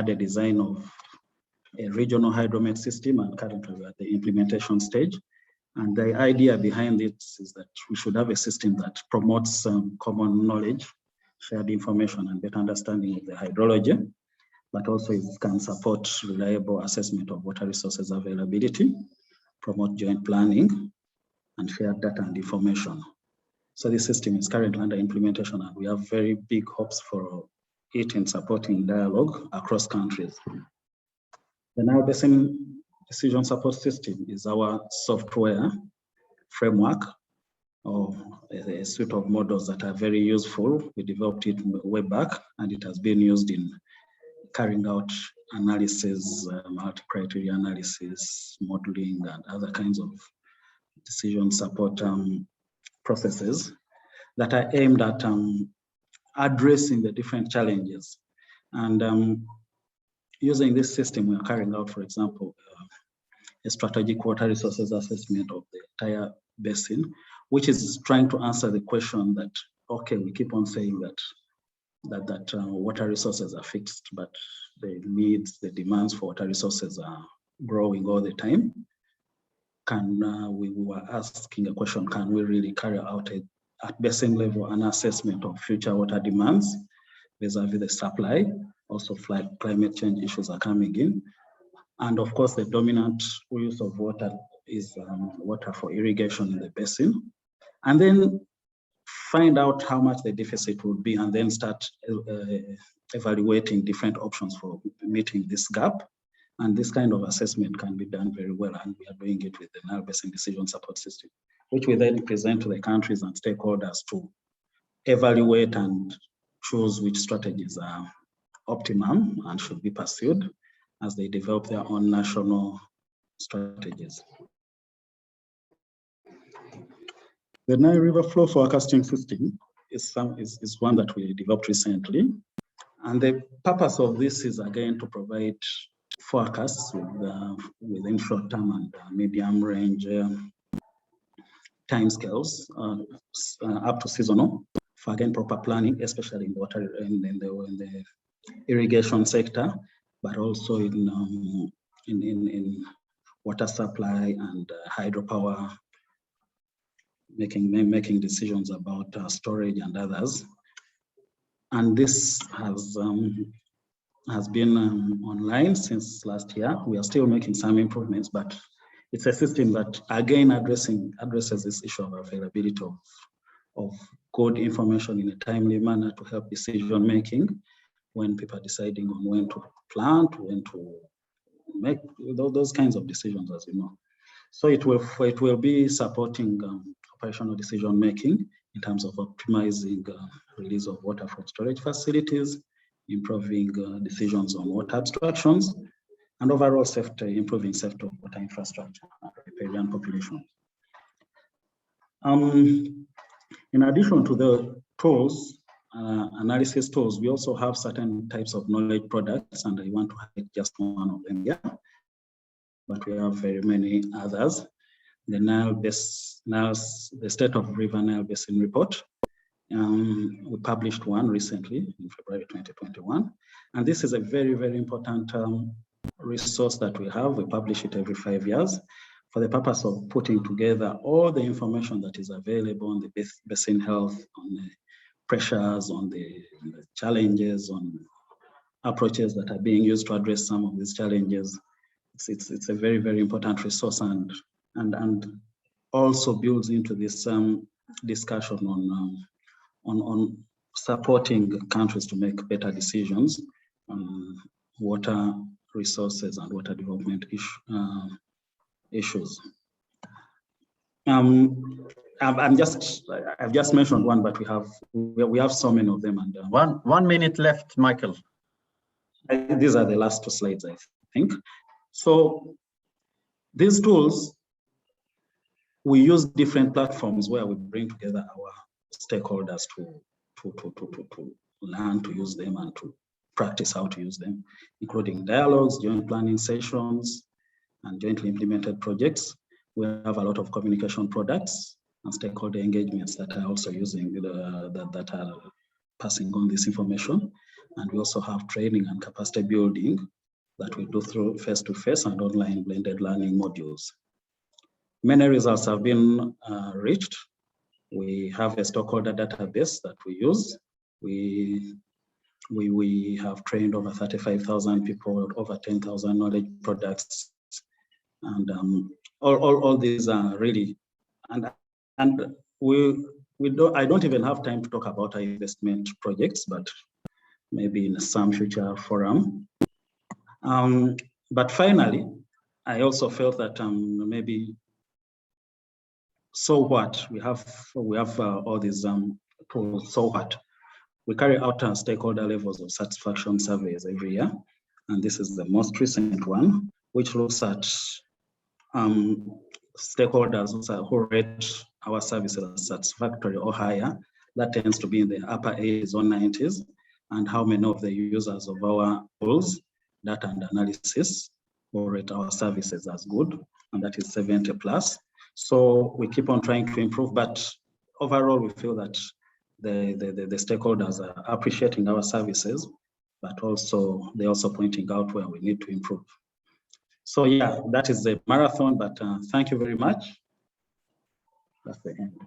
a design of a regional hydromet system, and currently we're at the implementation stage. And the idea behind it is that we should have a system that promotes common knowledge, shared information, and better understanding of the hydrology, but also it can support reliable assessment of water resources availability, promote joint planning, and share data and information. So this system is currently under implementation, and we have very big hopes for it in supporting dialogue across countries. The Nile Basin Decision Support System is our software framework, or a suite of models that are very useful. We developed it way back, and it has been used in carrying out analysis, multi-criteria analysis, modeling, and other kinds of decision support processes that are aimed at addressing the different challenges. And using this system, we are carrying out, for example, a strategic water resources assessment of the entire basin, which is trying to answer the question that, okay, we keep on saying that water resources are fixed, but the needs, the demands for water resources are growing all the time. We were asking a question, can we really carry out at basin level an assessment of future water demands vis-a-vis the supply? Also, climate change issues are coming in. And of course, the dominant use of water is water for irrigation in the basin. And then find out how much the deficit would be, and then start evaluating different options for meeting this gap. And this kind of assessment can be done very well, and we are doing it with the Nile Basin Decision Support System, which we then present to the countries and stakeholders to evaluate and choose which strategies are optimum and should be pursued as they develop their own national strategies. The Nile River Flow Forecasting System is one that we developed recently. And the purpose of this is, again, to provide forecasts within short-term and medium-range timescales up to seasonal for, again, proper planning, especially in the irrigation sector, but also in water supply and hydropower, making decisions about storage and others. And this has been online since last year. We are still making some improvements, but it's a system that, again, addresses this issue of availability of good information in a timely manner to help decision making when people are deciding on when to plant, when to make those kinds of decisions, as you know. So it will be supporting operational decision making in terms of optimizing release of water from storage facilities, improving decisions on water abstractions, and overall safety, improving safety of water infrastructure and riparian population. In addition to the tools, analysis tools, we also have certain types of knowledge products, and I want to highlight just one of them here, but we have very many others. The the State of River Nile Basin report. We published one recently in February 2021, and this is a very, very important resource that we have. We publish it every 5 years for the purpose of putting together all the information that is available on the basin health, on the pressures, on the challenges, on approaches that are being used to address some of these challenges. It's a very, very important resource, and also builds into this discussion on supporting countries to make better decisions on water resources and water development issues. I've just mentioned one, but we have so many of them. And 1 minute left, Michael. These are the last 2 slides, I think. So these tools, we use different platforms where we bring together our stakeholders to learn to use them and to practice how to use them, including dialogues, joint planning sessions, and jointly implemented projects. We have a lot of communication products and stakeholder engagements that are also using that are passing on this information. And we also have training and capacity building that we do through face-to-face and online blended learning modules. Many results have been reached. We have a stockholder database that we use. We have trained over 35,000 people, over 10,000 knowledge products, and all these are really, and I don't even have time to talk about our investment projects, but maybe in some future forum. But finally, I also felt that maybe, so what? We have all these tools, so what? We carry out our stakeholder levels of satisfaction surveys every year, and this is the most recent one, which looks at stakeholders who rate our services as satisfactory or higher. That tends to be in the upper 80s or 90s, and how many of the users of our tools, data and analysis, who rate our services as good, and that is 70 plus. So we keep on trying to improve, but overall we feel that the stakeholders are appreciating our services, but also they're also pointing out where we need to improve. So yeah, that is the marathon, but thank you very much. That's the end.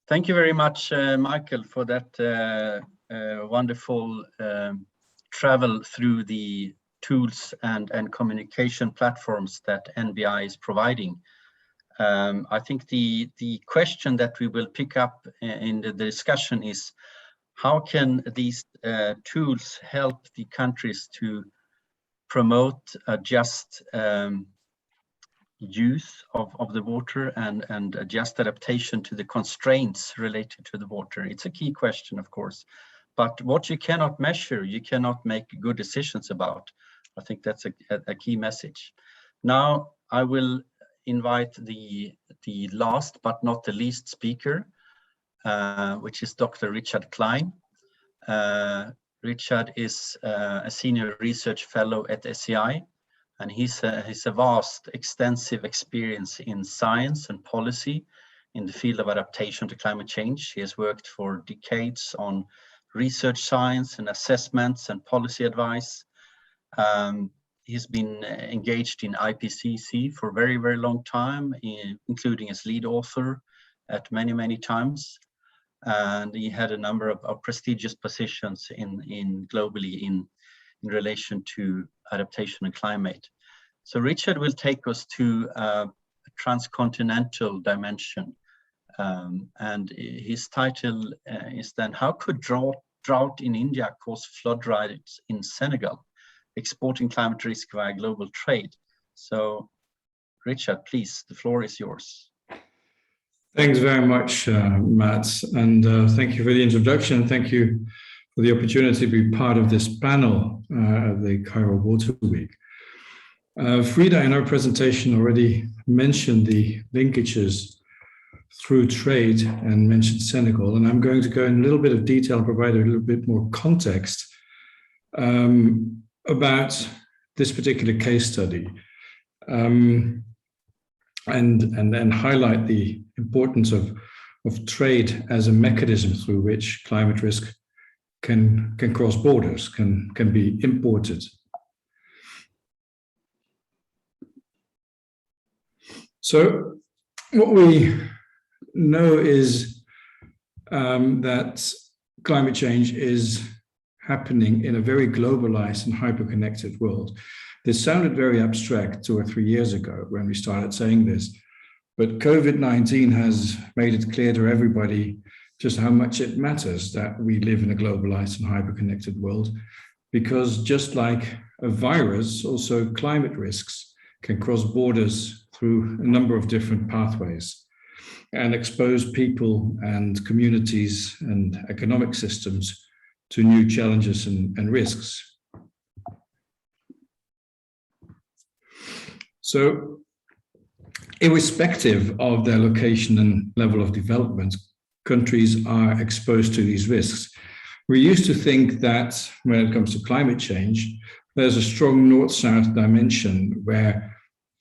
Thank you very much, Michael, for that wonderful travel through the tools and communication platforms that NBI is providing. I think the question that we will pick up in the discussion is, how can these tools help the countries to promote a just use of the water and a just adaptation to the constraints related to the water? It's a key question, of course, but what you cannot measure, you cannot make good decisions about. I think that's a key message. Now I will invite the last but not the least speaker, which is Dr. Richard Klein. Richard is a senior research fellow at SEI, and he's a vast, extensive experience in science and policy in the field of adaptation to climate change. He has worked for decades on research science and assessments and policy advice. He's been engaged in IPCC for a very, very long time, including as lead author at many times. And he had a number of prestigious positions globally in relation to adaptation and climate. So Richard will take us to a transcontinental dimension. And his title is then, how could drought in India cause flood riots in Senegal? Exporting climate risk via global trade. So Richard, please, the floor is yours. Thanks very much, Matt, and thank you for the introduction. Thank you for the opportunity to be part of this panel at the Cairo Water Week. Frida, in her presentation, already mentioned the linkages through trade and mentioned Senegal. And I'm going to go in a little bit of detail and provide a little bit more context about this particular case study, and then highlight the importance of trade as a mechanism through which climate risk can cross borders, can be imported. So what we know is that climate change is happening in a very globalized and hyper-connected world. This sounded very abstract 2 or 3 years ago when we started saying this, but COVID-19 has made it clear to everybody just how much it matters that we live in a globalized and hyper-connected world, because just like a virus, also climate risks can cross borders through a number of different pathways and expose people and communities and economic systems to new challenges and risks. So, irrespective of their location and level of development, countries are exposed to these risks. We used to think that when it comes to climate change, there's a strong north-south dimension where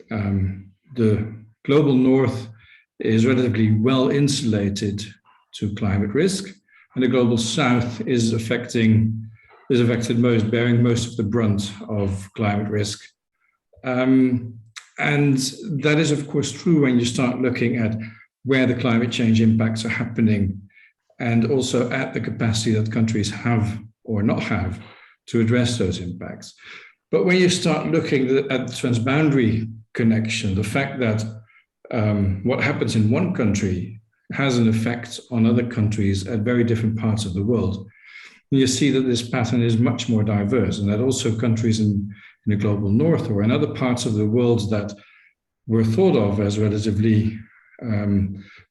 the global north is relatively well insulated to climate risk, and the global south is affected most, bearing most of the brunt of climate risk. And that is, of course, true when you start looking at where the climate change impacts are happening, and also at the capacity that countries have or not have to address those impacts. But when you start looking at the transboundary connection, the fact that what happens in one country has an effect on other countries at very different parts of the world, you see that this pattern is much more diverse, and that also countries in the global north or in other parts of the world that were thought of as relatively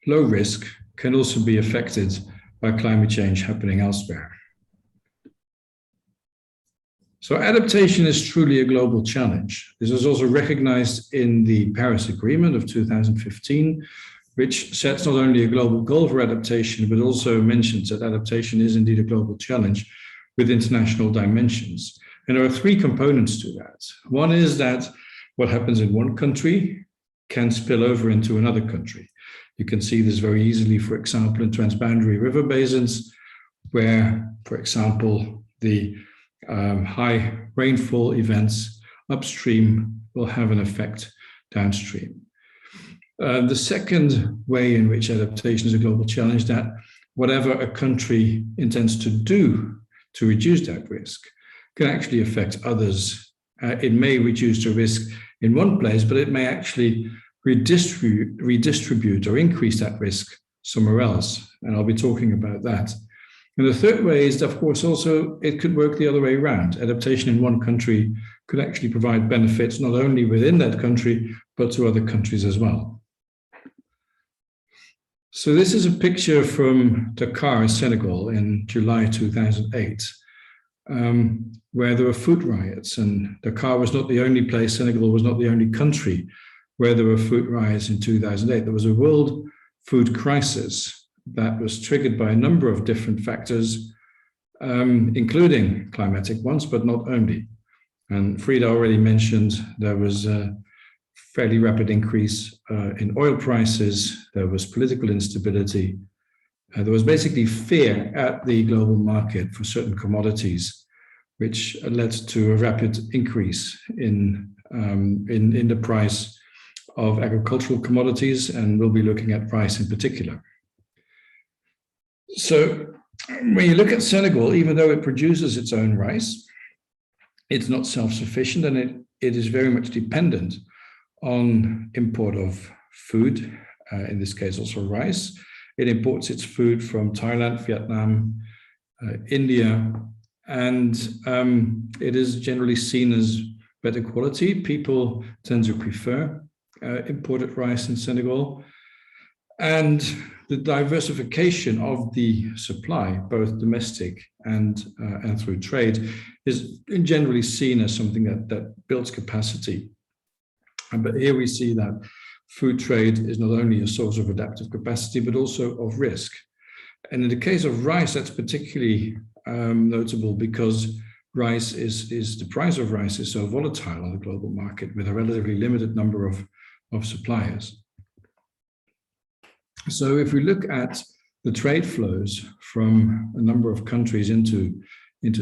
low risk can also be affected by climate change happening elsewhere. So adaptation is truly a global challenge. This is also recognized in the Paris Agreement of 2015, which sets not only a global goal for adaptation, but also mentions that adaptation is indeed a global challenge with international dimensions. And there are 3 components to that. One is that what happens in one country can spill over into another country. You can see this very easily, for example, in transboundary river basins, where, for example, the high rainfall events upstream will have an effect downstream. The second way in which adaptation is a global challenge, that whatever a country intends to do to reduce that risk can actually affect others. It may reduce the risk in one place, but it may actually redistribute or increase that risk somewhere else. And I'll be talking about that. And the third way is, of course, also it could work the other way around. Adaptation in one country could actually provide benefits not only within that country, but to other countries as well. So this is a picture from Dakar, Senegal in July 2008, where there were food riots. And Dakar was not the only place, Senegal was not the only country where there were food riots in 2008. There was a world food crisis that was triggered by a number of different factors, including climatic ones, but not only. And Frida already mentioned there was a fairly rapid increase in oil prices, there was political instability, there was basically fear at the global market for certain commodities, which led to a rapid increase in the price of agricultural commodities, and we'll be looking at rice in particular. So when you look at Senegal, even though it produces its own rice, it's not self-sufficient, and it is very much dependent on import of food, in this case also rice. It imports its food from Thailand, Vietnam, India, and it is generally seen as better quality. People tend to prefer imported rice in Senegal. And the diversification of the supply, both domestic and through trade, is generally seen as something that builds capacity. But here we see that food trade is not only a source of adaptive capacity, but also of risk. And in the case of rice, that's particularly notable because the price of rice is so volatile on the global market with a relatively limited number of suppliers. So if we look at the trade flows from a number of countries into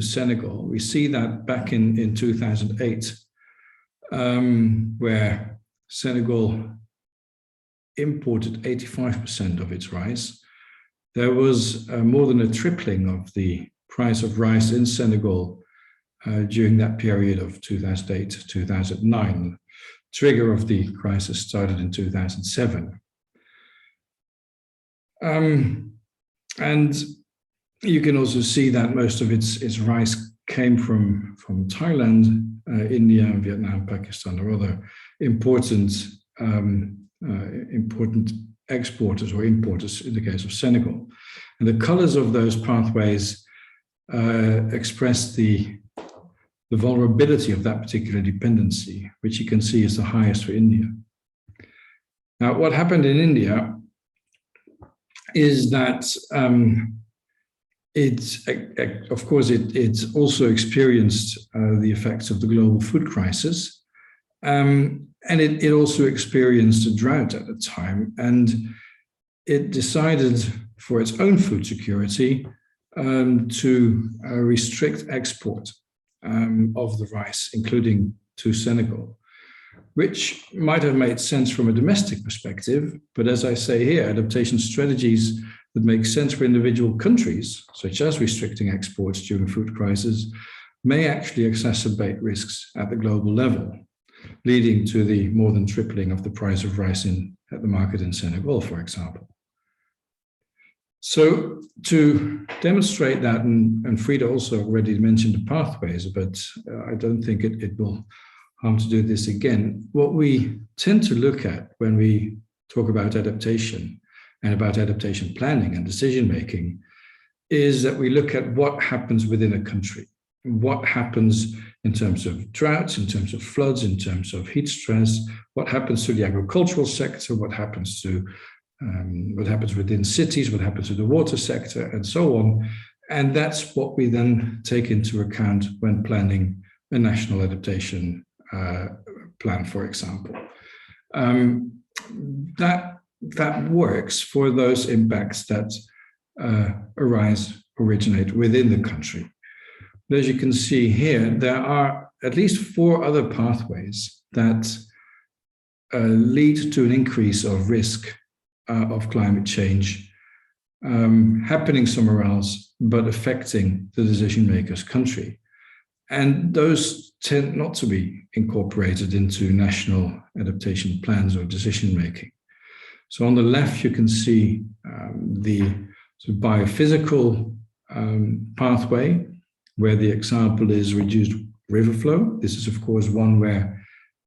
Senegal, we see that back in 2008, where Senegal imported 85% of its rice, there was more than a tripling of the price of rice in Senegal during that period of 2008 to 2009. The trigger of the crisis started in 2007. And you can also see that most of its rice came from Thailand, India, Vietnam, Pakistan, or other important exporters or importers in the case of Senegal. And the colors of those pathways express the vulnerability of that particular dependency, which you can see is the highest for India. Now, what happened in India is that of course, it's also experienced the effects of the global food crisis, and it also experienced a drought at the time, and it decided for its own food security to restrict export of the rice, including to Senegal, which might have made sense from a domestic perspective, but as I say here, adaptation strategies that make sense for individual countries, such as restricting exports during a food crisis, may actually exacerbate risks at the global level, leading to the more than tripling of the price of rice at the market in Senegal, for example. So to demonstrate that, and Frida also already mentioned the pathways, but I don't think it will harm to do this again. What we tend to look at when we talk about adaptation and about adaptation planning and decision-making is that we look at what happens within a country, what happens in terms of droughts, in terms of floods, in terms of heat stress, what happens to the agricultural sector, what happens within cities, what happens to the water sector, and so on. And that's what we then take into account when planning a national adaptation plan, for example. That works for those impacts that originate within the country. But as you can see here, there are at least 4 other pathways that lead to an increase of risk of climate change happening somewhere else, but affecting the decision maker's country. And those tend not to be incorporated into national adaptation plans or decision making. So on the left, you can see the biophysical pathway, where the example is reduced river flow. This is, of course, one where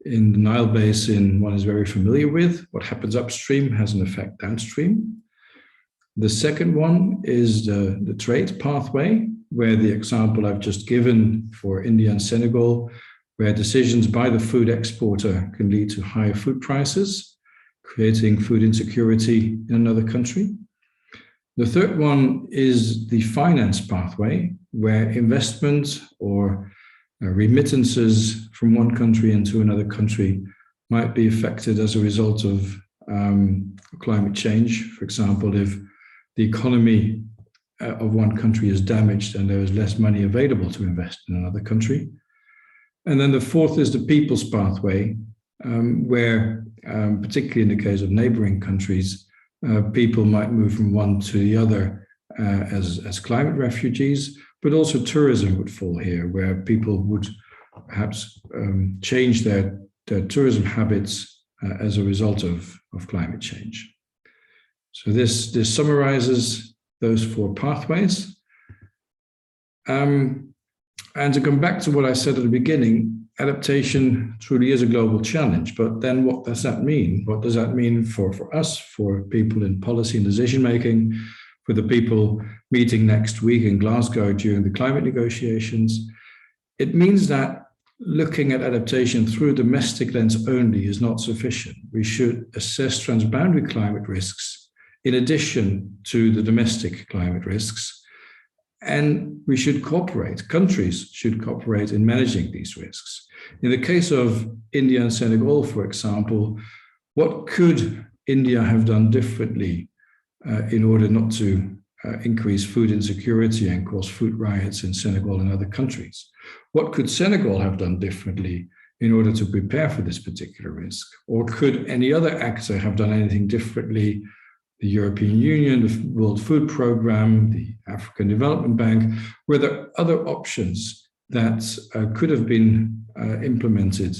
in the Nile Basin, one is very familiar with. What happens upstream has an effect downstream. The second one is the trade pathway, where the example I've just given for India and Senegal, where decisions by the food exporter can lead to higher food prices, creating food insecurity in another country. The third one is the finance pathway, where investment or remittances from one country into another country might be affected as a result of climate change. For example, if the economy of one country is damaged and there is less money available to invest in another country. And then the fourth is the people's pathway, where particularly in the case of neighboring countries, people might move from one to the other as climate refugees, but also tourism would fall here, where people would perhaps change their tourism habits as a result of climate change. So this summarizes those 4 pathways. And to come back to what I said at the beginning, adaptation truly is a global challenge, but then what does that mean? What does that mean for us, for people in policy and decision-making, for the people meeting next week in Glasgow during the climate negotiations? It means that looking at adaptation through a domestic lens only is not sufficient. We should assess transboundary climate risks in addition to the domestic climate risks, and we should cooperate. Countries should cooperate in managing these risks. In the case of India and Senegal, for example, what could India have done differently in order not to increase food insecurity and cause food riots in Senegal and other countries? What could Senegal have done differently in order to prepare for this particular risk? Or could any other actor have done anything differently? The European Union, the World Food Programme, the African Development Bank? Were there other options that could have been implemented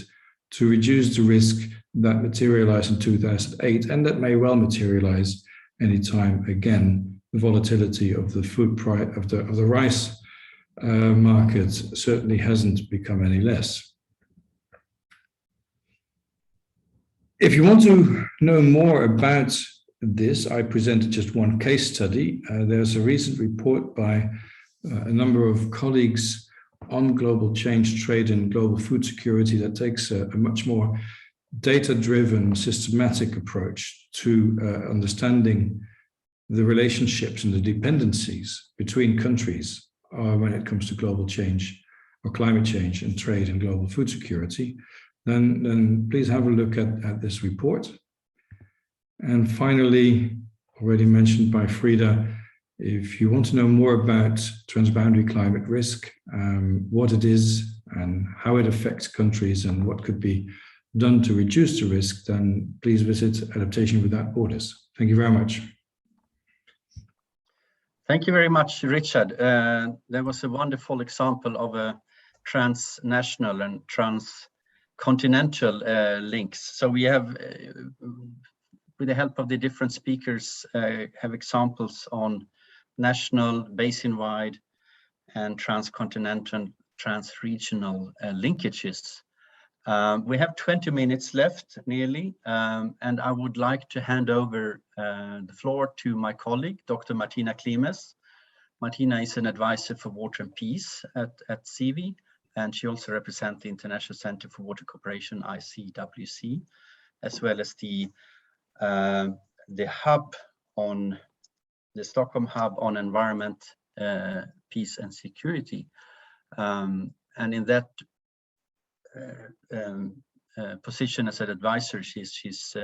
to reduce the risk that materialized in 2008 and that may well materialize anytime again? The volatility of the food price of the rice market certainly hasn't become any less. If you want to know more about this, I presented just one case study. There's a recent report by a number of colleagues on global change, trade, and global food security that takes a much more data-driven, systematic approach to understanding the relationships and the dependencies between countries when it comes to global change or climate change and trade and global food security, then please have a look at this report. And finally, already mentioned by Frida, if you want to know more about transboundary climate risk, what it is and how it affects countries and what could be done to reduce the risk, then please visit Adaptation Without Borders. Thank you very much. Thank you very much, Richard. There was a wonderful example of a transnational and transcontinental links. So we have, with the help of the different speakers, have examples on national, basin-wide, and transcontinental, transregional linkages. We have 20 minutes left, nearly, and I would like to hand over the floor to my colleague, Dr. Martina Klimes. Martina is an advisor for Water and Peace at CIVI, and she also represents the International Center for Water Cooperation, ICWC, as well as the hub on the Stockholm Hub on Environment, Peace and Security. And in that position as an advisor, she's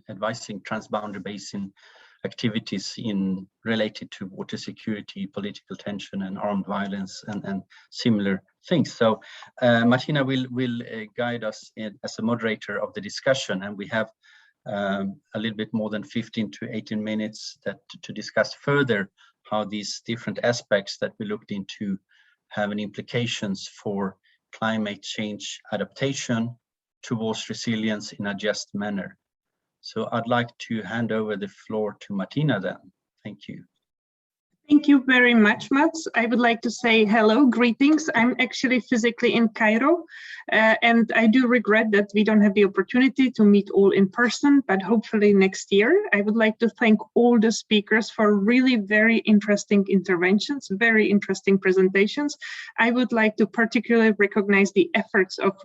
advising transboundary basin activities related to water security, political tension, and armed violence, and similar things. So Martina will guide us as a moderator of the discussion, and we have a little bit more than 15 to 18 minutes to discuss further how these different aspects that we looked into have any implications for climate change adaptation towards resilience in a just manner. So I'd like to hand over the floor to Martina then. Thank you. Thank you very much, Mats. I would like to say hello, greetings. I'm actually physically in Cairo, and I do regret that we don't have the opportunity to meet all in person, but hopefully next year. I would like to thank all the speakers for really very interesting interventions, very interesting presentations. I would like to particularly recognize the efforts of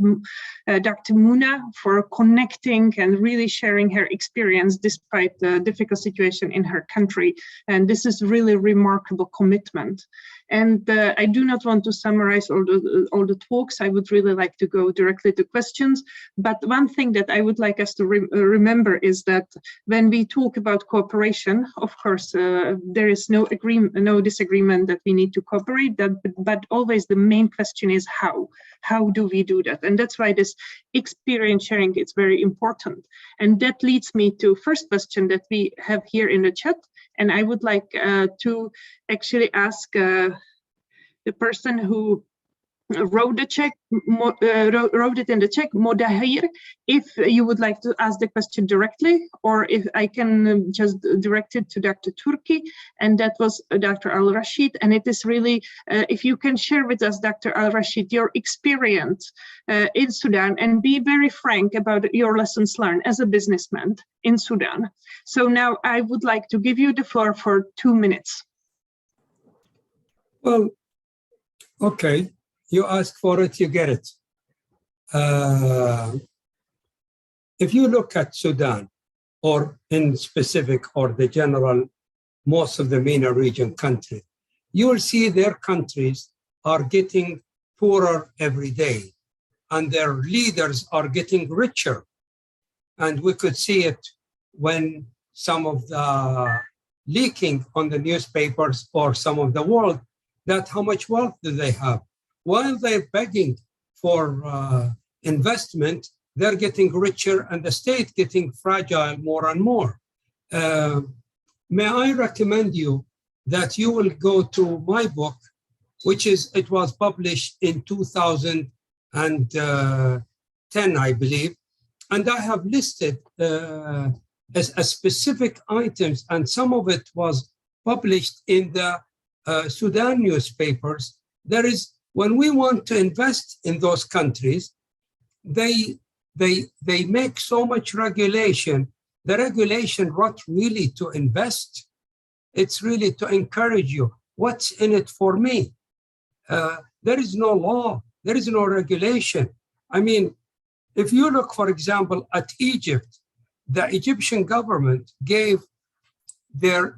Dr. Muna for connecting and really sharing her experience despite the difficult situation in her country. And this is really remarkable commitment. And I do not want to summarize all the talks. I would really like to go directly to questions. But one thing that I would like us to remember is that when we talk about cooperation, of course, there is no disagreement that we need to cooperate. But always the main question is how. How do we do that? And that's why this experience sharing is very important. And that leads me to first question that we have here in the chat. And I would like to actually ask the person who wrote the check, wrote it in the check, Modahir, if you would like to ask the question directly, or if I can just direct it to Dr. Turki, and that was Dr. Al-Rashid. And it is really, if you can share with us, Dr. Al-Rashid, your experience in Sudan, and be very frank about your lessons learned as a businessman in Sudan. So now I would like to give you the floor for 2 minutes. Well, okay. You ask for it, you get it. If you look at Sudan, or in specific, or the general, most of the MENA region countries, you will see their countries are getting poorer every day, and their leaders are getting richer. And we could see it when some of the leaking on the newspapers or some of the world, that how much wealth do they have? While they're begging for investment, they're getting richer and the state getting fragile more and more. May I recommend you that you will go to my book, which it was published in 2010, I believe, and I have listed as specific items, and some of it was published in the Sudan newspapers. There is, when we want to invest in those countries, they make so much regulation. The regulation not really to invest, it's really to encourage you. What's in it for me? There is no law, there is no regulation. I mean, if you look, for example, at Egypt, the Egyptian government gave the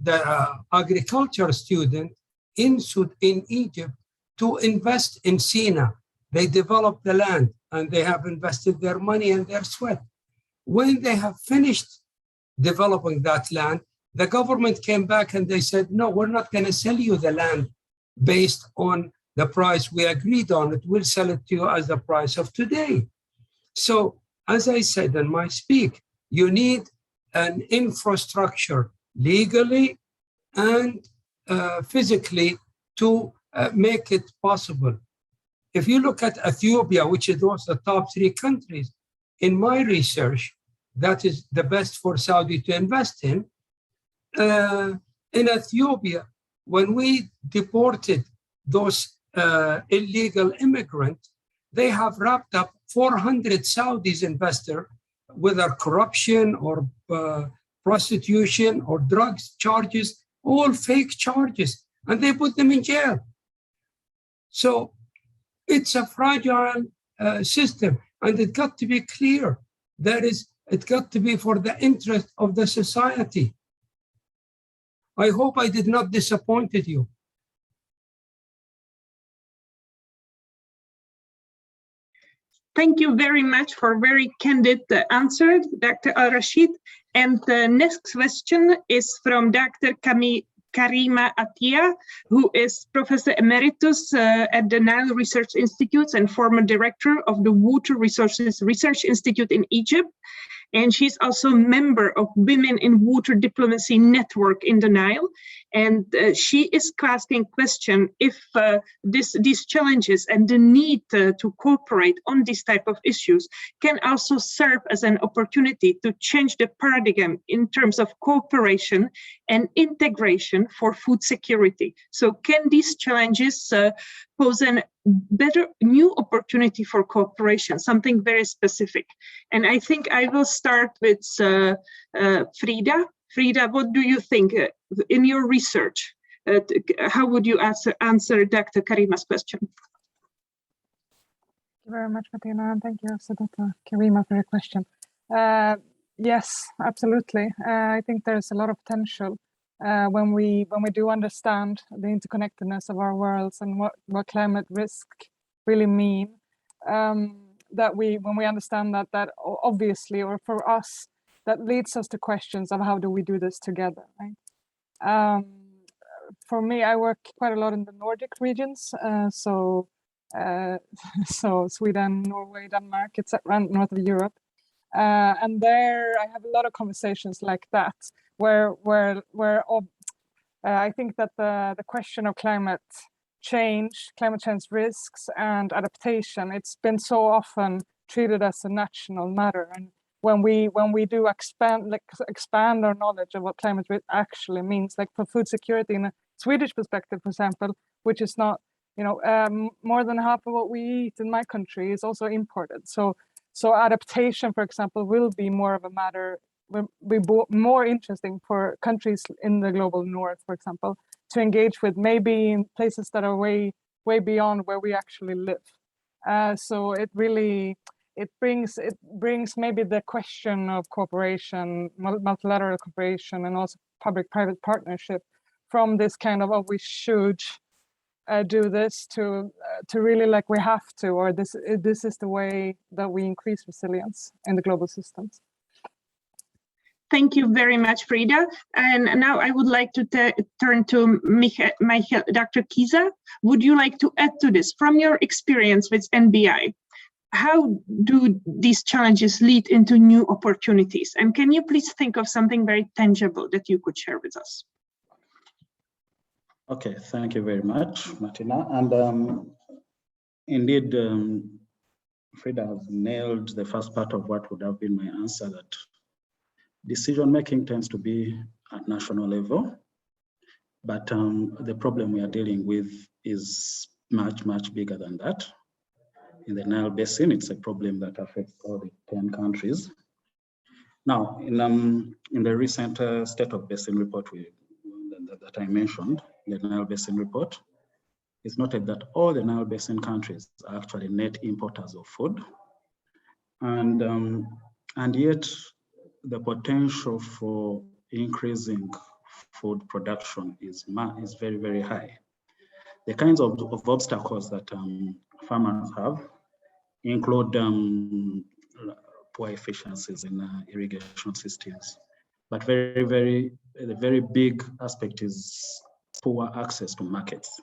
agriculture student in Egypt to invest in Sina. They developed the land and they have invested their money and their sweat. When they have finished developing that land, the government came back and they said, no, we're not going to sell you the land based on the price we agreed on. It will sell it to you as the price of today. So, as I said in my speak, you need an infrastructure legally and physically to make it possible. If you look at Ethiopia, which is also the top 3 countries, in my research, that is the best for Saudi to invest in. In Ethiopia, when we deported those illegal immigrants, they have wrapped up 400 Saudis investors, whether corruption or prostitution or drugs charges, all fake charges, and they put them in jail. So it's a fragile system, and it got to be clear. It got to be for the interest of the society. I hope I did not disappoint you. Thank you very much for a very candid answer, Dr. Al-Rashid. And the next question is from Dr. Karima Attia, who is Professor Emeritus at the Nile Research Institute and former director of the Water Resources Research Institute in Egypt. And she's also a member of Women in Water Diplomacy Network in the Nile. And she is asking question if these challenges and the need to cooperate on these type of issues can also serve as an opportunity to change the paradigm in terms of cooperation and integration for food security. So can these challenges pose a better new opportunity for cooperation, something very specific? And I think I will start with Frida. Frida, what do you think in your research? How would you answer Dr. Karima's question? Thank you very much, Martina, and thank you also, Dr. Karima, for your question. Yes, absolutely. I think there's a lot of potential when we do understand the interconnectedness of our worlds and what climate risk really mean. That when we understand that obviously, or for us, that leads us to questions of how do we do this together, right? For me, I work quite a lot in the Nordic regions, so Sweden, Norway, Denmark, it's around north of Europe, and there I have a lot of conversations like that, where I think that the question of climate change risks and adaptation, it's been so often treated as a national matter, and when we do expand our knowledge of what climate risk actually means, like for food security in a Swedish perspective, for example, which is not, more than half of what we eat in my country is also imported. So adaptation, for example, will be more of a matter, will be more interesting for countries in the global north, for example, to engage with, maybe in places that are way beyond where we actually live. So it really, it brings maybe the question of cooperation, multilateral cooperation, and also public-private partnership from this kind of, oh, we should do this to really like we have to, or this is the way that we increase resilience in the global systems. Thank you very much, Frida. And now I would like to turn to Michael, Dr. Kiza. Would you like to add to this from your experience with NBI? How do these challenges lead into new opportunities? And can you please think of something very tangible that you could share with us? Okay, thank you very much, Martina. And indeed, Frida has nailed the first part of what would have been my answer, that decision-making tends to be at national level, but the problem we are dealing with is much, much bigger than that. In the Nile Basin, it's a problem that affects all the 10 countries. Now, in the recent State of Basin report that I mentioned, the Nile Basin report, it's noted that all the Nile Basin countries are actually net importers of food. And yet, the potential for increasing food production is very, very high. The kinds of obstacles that farmers have include poor efficiencies in irrigation systems, but the very big aspect is poor access to markets.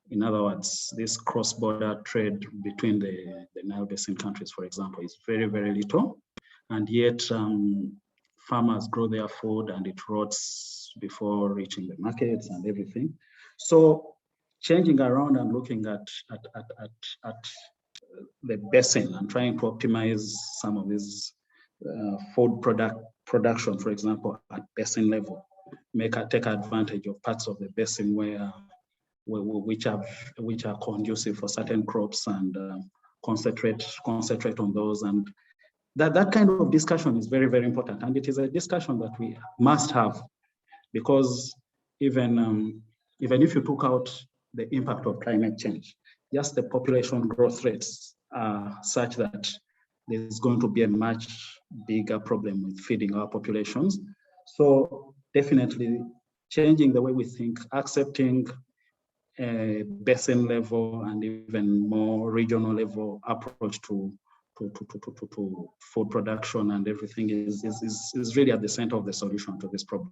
In other words, this cross-border trade between the Nile Basin countries, for example, is very, very little. And yet farmers grow their food and it rots before reaching the markets and everything. So changing around and looking at the basin and trying to optimize some of these food production, for example, at basin level, take advantage of parts of the basin which are conducive for certain crops and concentrate on those. And that kind of discussion is very, very important. And it is a discussion that we must have, because even if you took out the impact of climate change, just the population growth rates are such that there's going to be a much bigger problem with feeding our populations. So definitely changing the way we think, accepting a basin level and even more regional level approach to food production and everything is really at the center of the solution to this problem.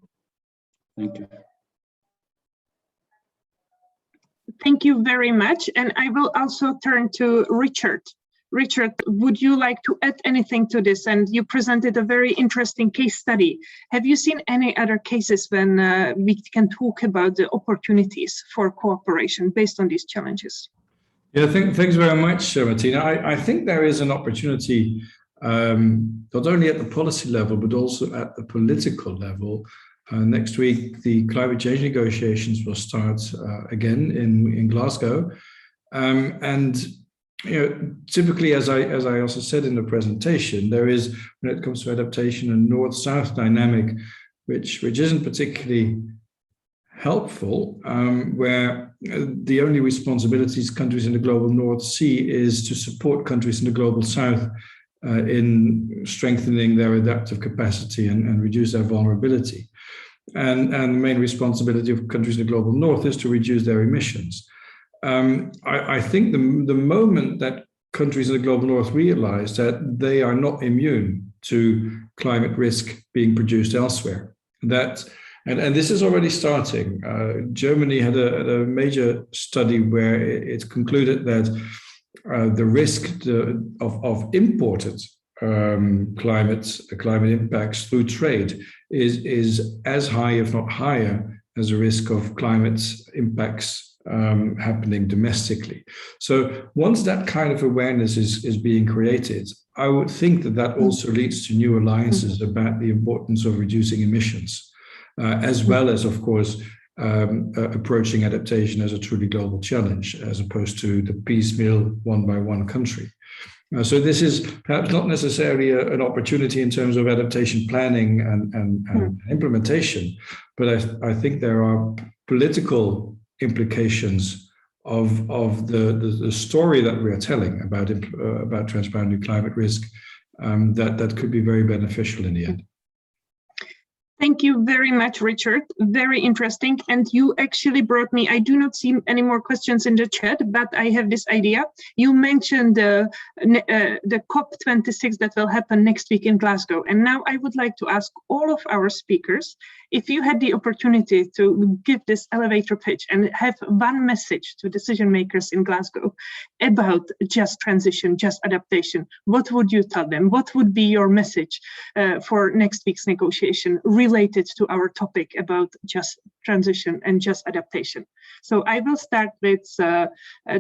Thank you. Thank you very much. And I will also turn to Richard. Richard, would you like to add anything to this? And you presented a very interesting case study. Have you seen any other cases when we can talk about the opportunities for cooperation based on these challenges? Yeah, thanks very much, Martina. I think there is an opportunity, not only at the policy level, but also at the political level. Next week, the climate change negotiations will start again in Glasgow. And typically, as I also said in the presentation, there is, when it comes to adaptation, a north-south dynamic, which isn't particularly helpful, where the only responsibilities countries in the global North see is to support countries in the global South in strengthening their adaptive capacity and reduce their vulnerability. And the main responsibility of countries in the global North is to reduce their emissions. I think the moment that countries in the global North realize that they are not immune to climate risk being produced elsewhere, and this is already starting. Germany had a major study where it concluded that the risk of imported climate impacts through trade is as high, if not higher, as the risk of climate impacts happening domestically. So once that kind of awareness is being created, I would think that also leads to new alliances about the importance of reducing emissions, as well as, of course, approaching adaptation as a truly global challenge, as opposed to the piecemeal one-by-one country. So this is perhaps not necessarily an opportunity in terms of adaptation planning and implementation, but I think there are political implications the story that we are telling about transboundary climate risk, that could be very beneficial in the end. Thank you very much, Richard. Very interesting. And you actually brought me, I do not see any more questions in the chat, but I have this idea. You mentioned the COP26 that will happen next week in Glasgow. And now I would like to ask all of our speakers, if you had the opportunity to give this elevator pitch and have one message to decision makers in Glasgow about just transition, just adaptation, what would you tell them? What would be your message for next week's negotiation related to our topic about just transition and just adaptation? So I will start with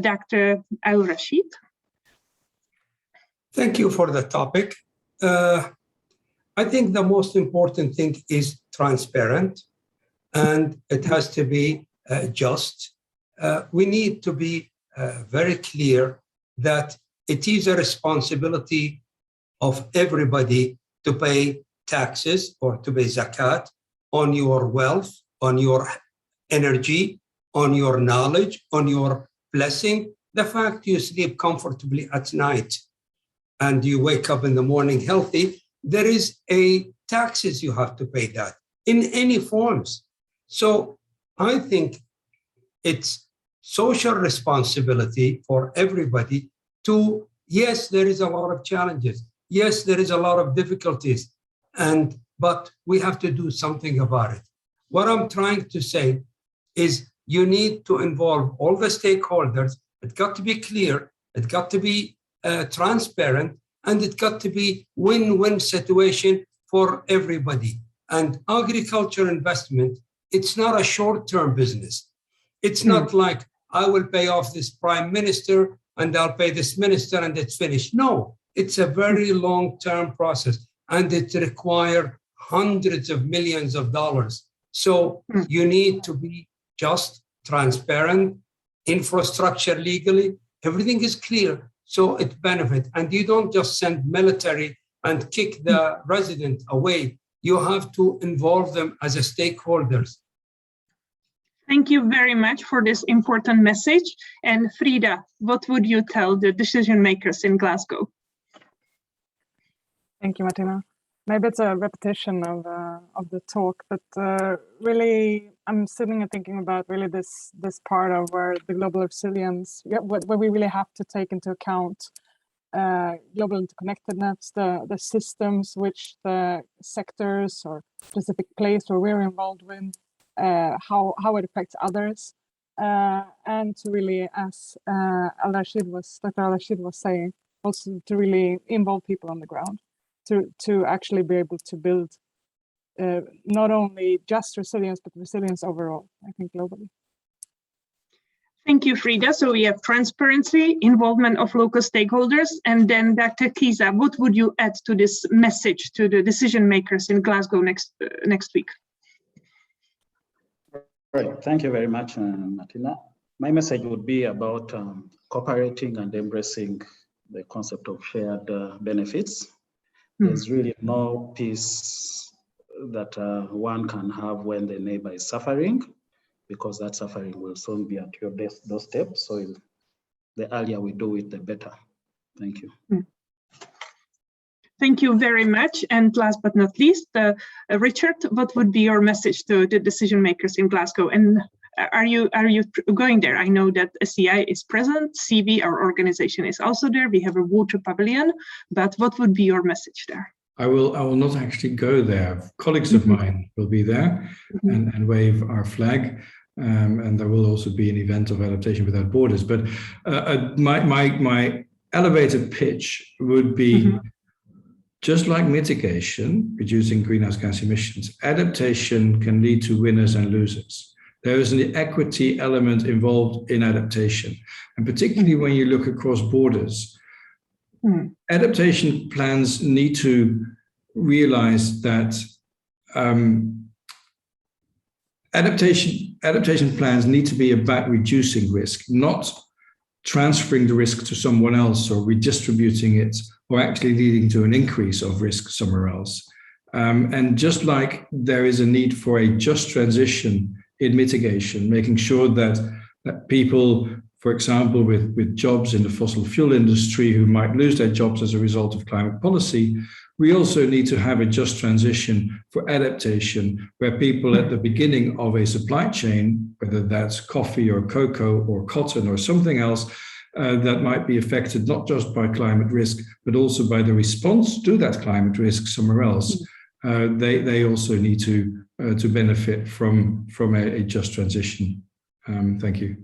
Dr. Al-Rashid. Thank you for the topic. I think the most important thing is transparent, and it has to be just. We need to be very clear that it is a responsibility of everybody to pay taxes or to pay zakat on your wealth, on your energy, on your knowledge, on your blessing. The fact you sleep comfortably at night and you wake up in the morning healthy, there is a taxes you have to pay that in any forms. So I think it's social responsibility for everybody to, yes, there is a lot of challenges. Yes, there is a lot of difficulties, but we have to do something about it. What I'm trying to say is you need to involve all the stakeholders. It's got to be clear, it's got to be transparent, and it got to be win-win situation for everybody. And agriculture investment, it's not a short-term business. It's not like I will pay off this prime minister and I'll pay this minister and it's finished. No, it's a very long-term process and it requires hundreds of millions of dollars. So you need to be just, transparent, infrastructure legally, everything is clear. So it benefits. And you don't just send military and kick the resident away. You have to involve them as a stakeholders. Thank you very much for this important message. And Frida, what would you tell the decision makers in Glasgow? Thank you, Martina. Maybe it's a repetition of the talk, but really, I'm sitting and thinking about really this part of where the global resilience, where we really have to take into account global interconnectedness, the systems which the sectors or specific place where we're involved with, how it affects others, and to really, as Dr. Al-Rashid was saying, also to really involve people on the ground. To actually be able to build not only just resilience, but resilience overall, I think globally. Thank you, Frida. So we have transparency, involvement of local stakeholders, and then Dr. Kiza, what would you add to this message to the decision makers in Glasgow next week? Right. Thank you very much, Martina. My message would be about cooperating and embracing the concept of shared benefits. There's really no peace that one can have when the neighbor is suffering, because that suffering will soon be at your doorstep. So the earlier we do it, the better. Thank you. Thank you very much. And last but not least, Richard, what would be your message to the decision makers in Glasgow? And are you going there? I know that SCI is present, CV, our organization, is also there. We have a water pavilion, but what would be your message there? I will not actually go there. Colleagues of mine will be there and wave our flag. And there will also be an event of Adaptation Without Borders. But my elevator pitch would be just like mitigation, reducing greenhouse gas emissions, adaptation can lead to winners and losers. There is an equity element involved in adaptation. And particularly when you look across borders, adaptation plans need to realize that adaptation plans need to be about reducing risk, not transferring the risk to someone else or redistributing it, or actually leading to an increase of risk somewhere else. And just like there is a need for a just transition in mitigation, making sure that people for example, with jobs in the fossil fuel industry who might lose their jobs as a result of climate policy, we also need to have a just transition for adaptation, where people at the beginning of a supply chain, whether that's coffee or cocoa or cotton or something else, that might be affected not just by climate risk, but also by the response to that climate risk somewhere else. They also need to benefit from a just transition. Thank you.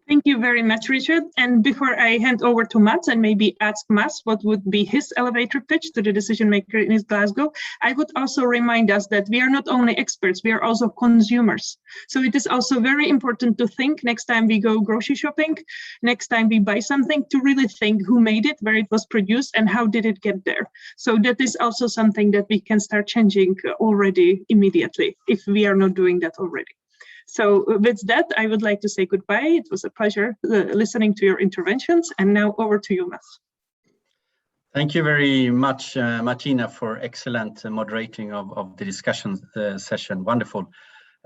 Thank you very much, Richard. And before I hand over to Mats and maybe ask Mats what would be his elevator pitch to the decision maker in East Glasgow, I would also remind us that we are not only experts, we are also consumers. So it is also very important to think next time we go grocery shopping, next time we buy something, to really think who made it, where it was produced, and how did it get there. So that is also something that we can start changing already immediately if we are not doing that already. So with that, I would like to say goodbye. It was a pleasure listening to your interventions. And now over to you, Mats. Thank you very much, Martina, for excellent moderating of the discussion session. Wonderful.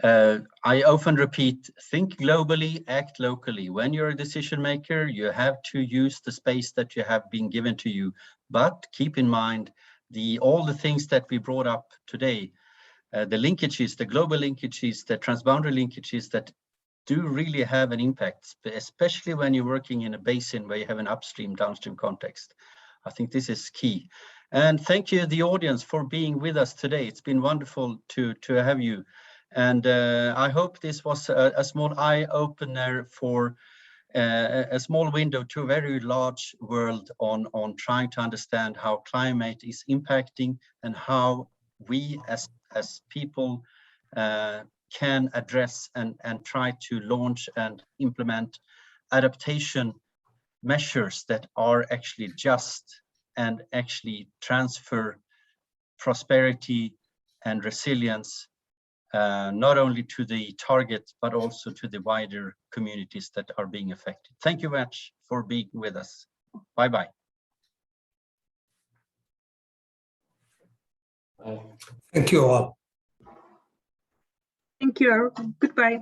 I often repeat, think globally, act locally. When you're a decision maker, you have to use the space that you have been given to you. But keep in mind all the things that we brought up today. The linkages, the global linkages, the transboundary linkages that do really have an impact, especially when you're working in a basin where you have an upstream, downstream context. I think this is key. And thank you, the audience, for being with us today. It's been wonderful to have you. And I hope this was a small eye-opener for a small window to a very large world on trying to understand how climate is impacting and how we as people can address and try to launch and implement adaptation measures that are actually just and actually transfer prosperity and resilience not only to the target but also to the wider communities that are being affected. Thank you very much for being with us. Bye-bye. Thank you all. Thank you. Goodbye.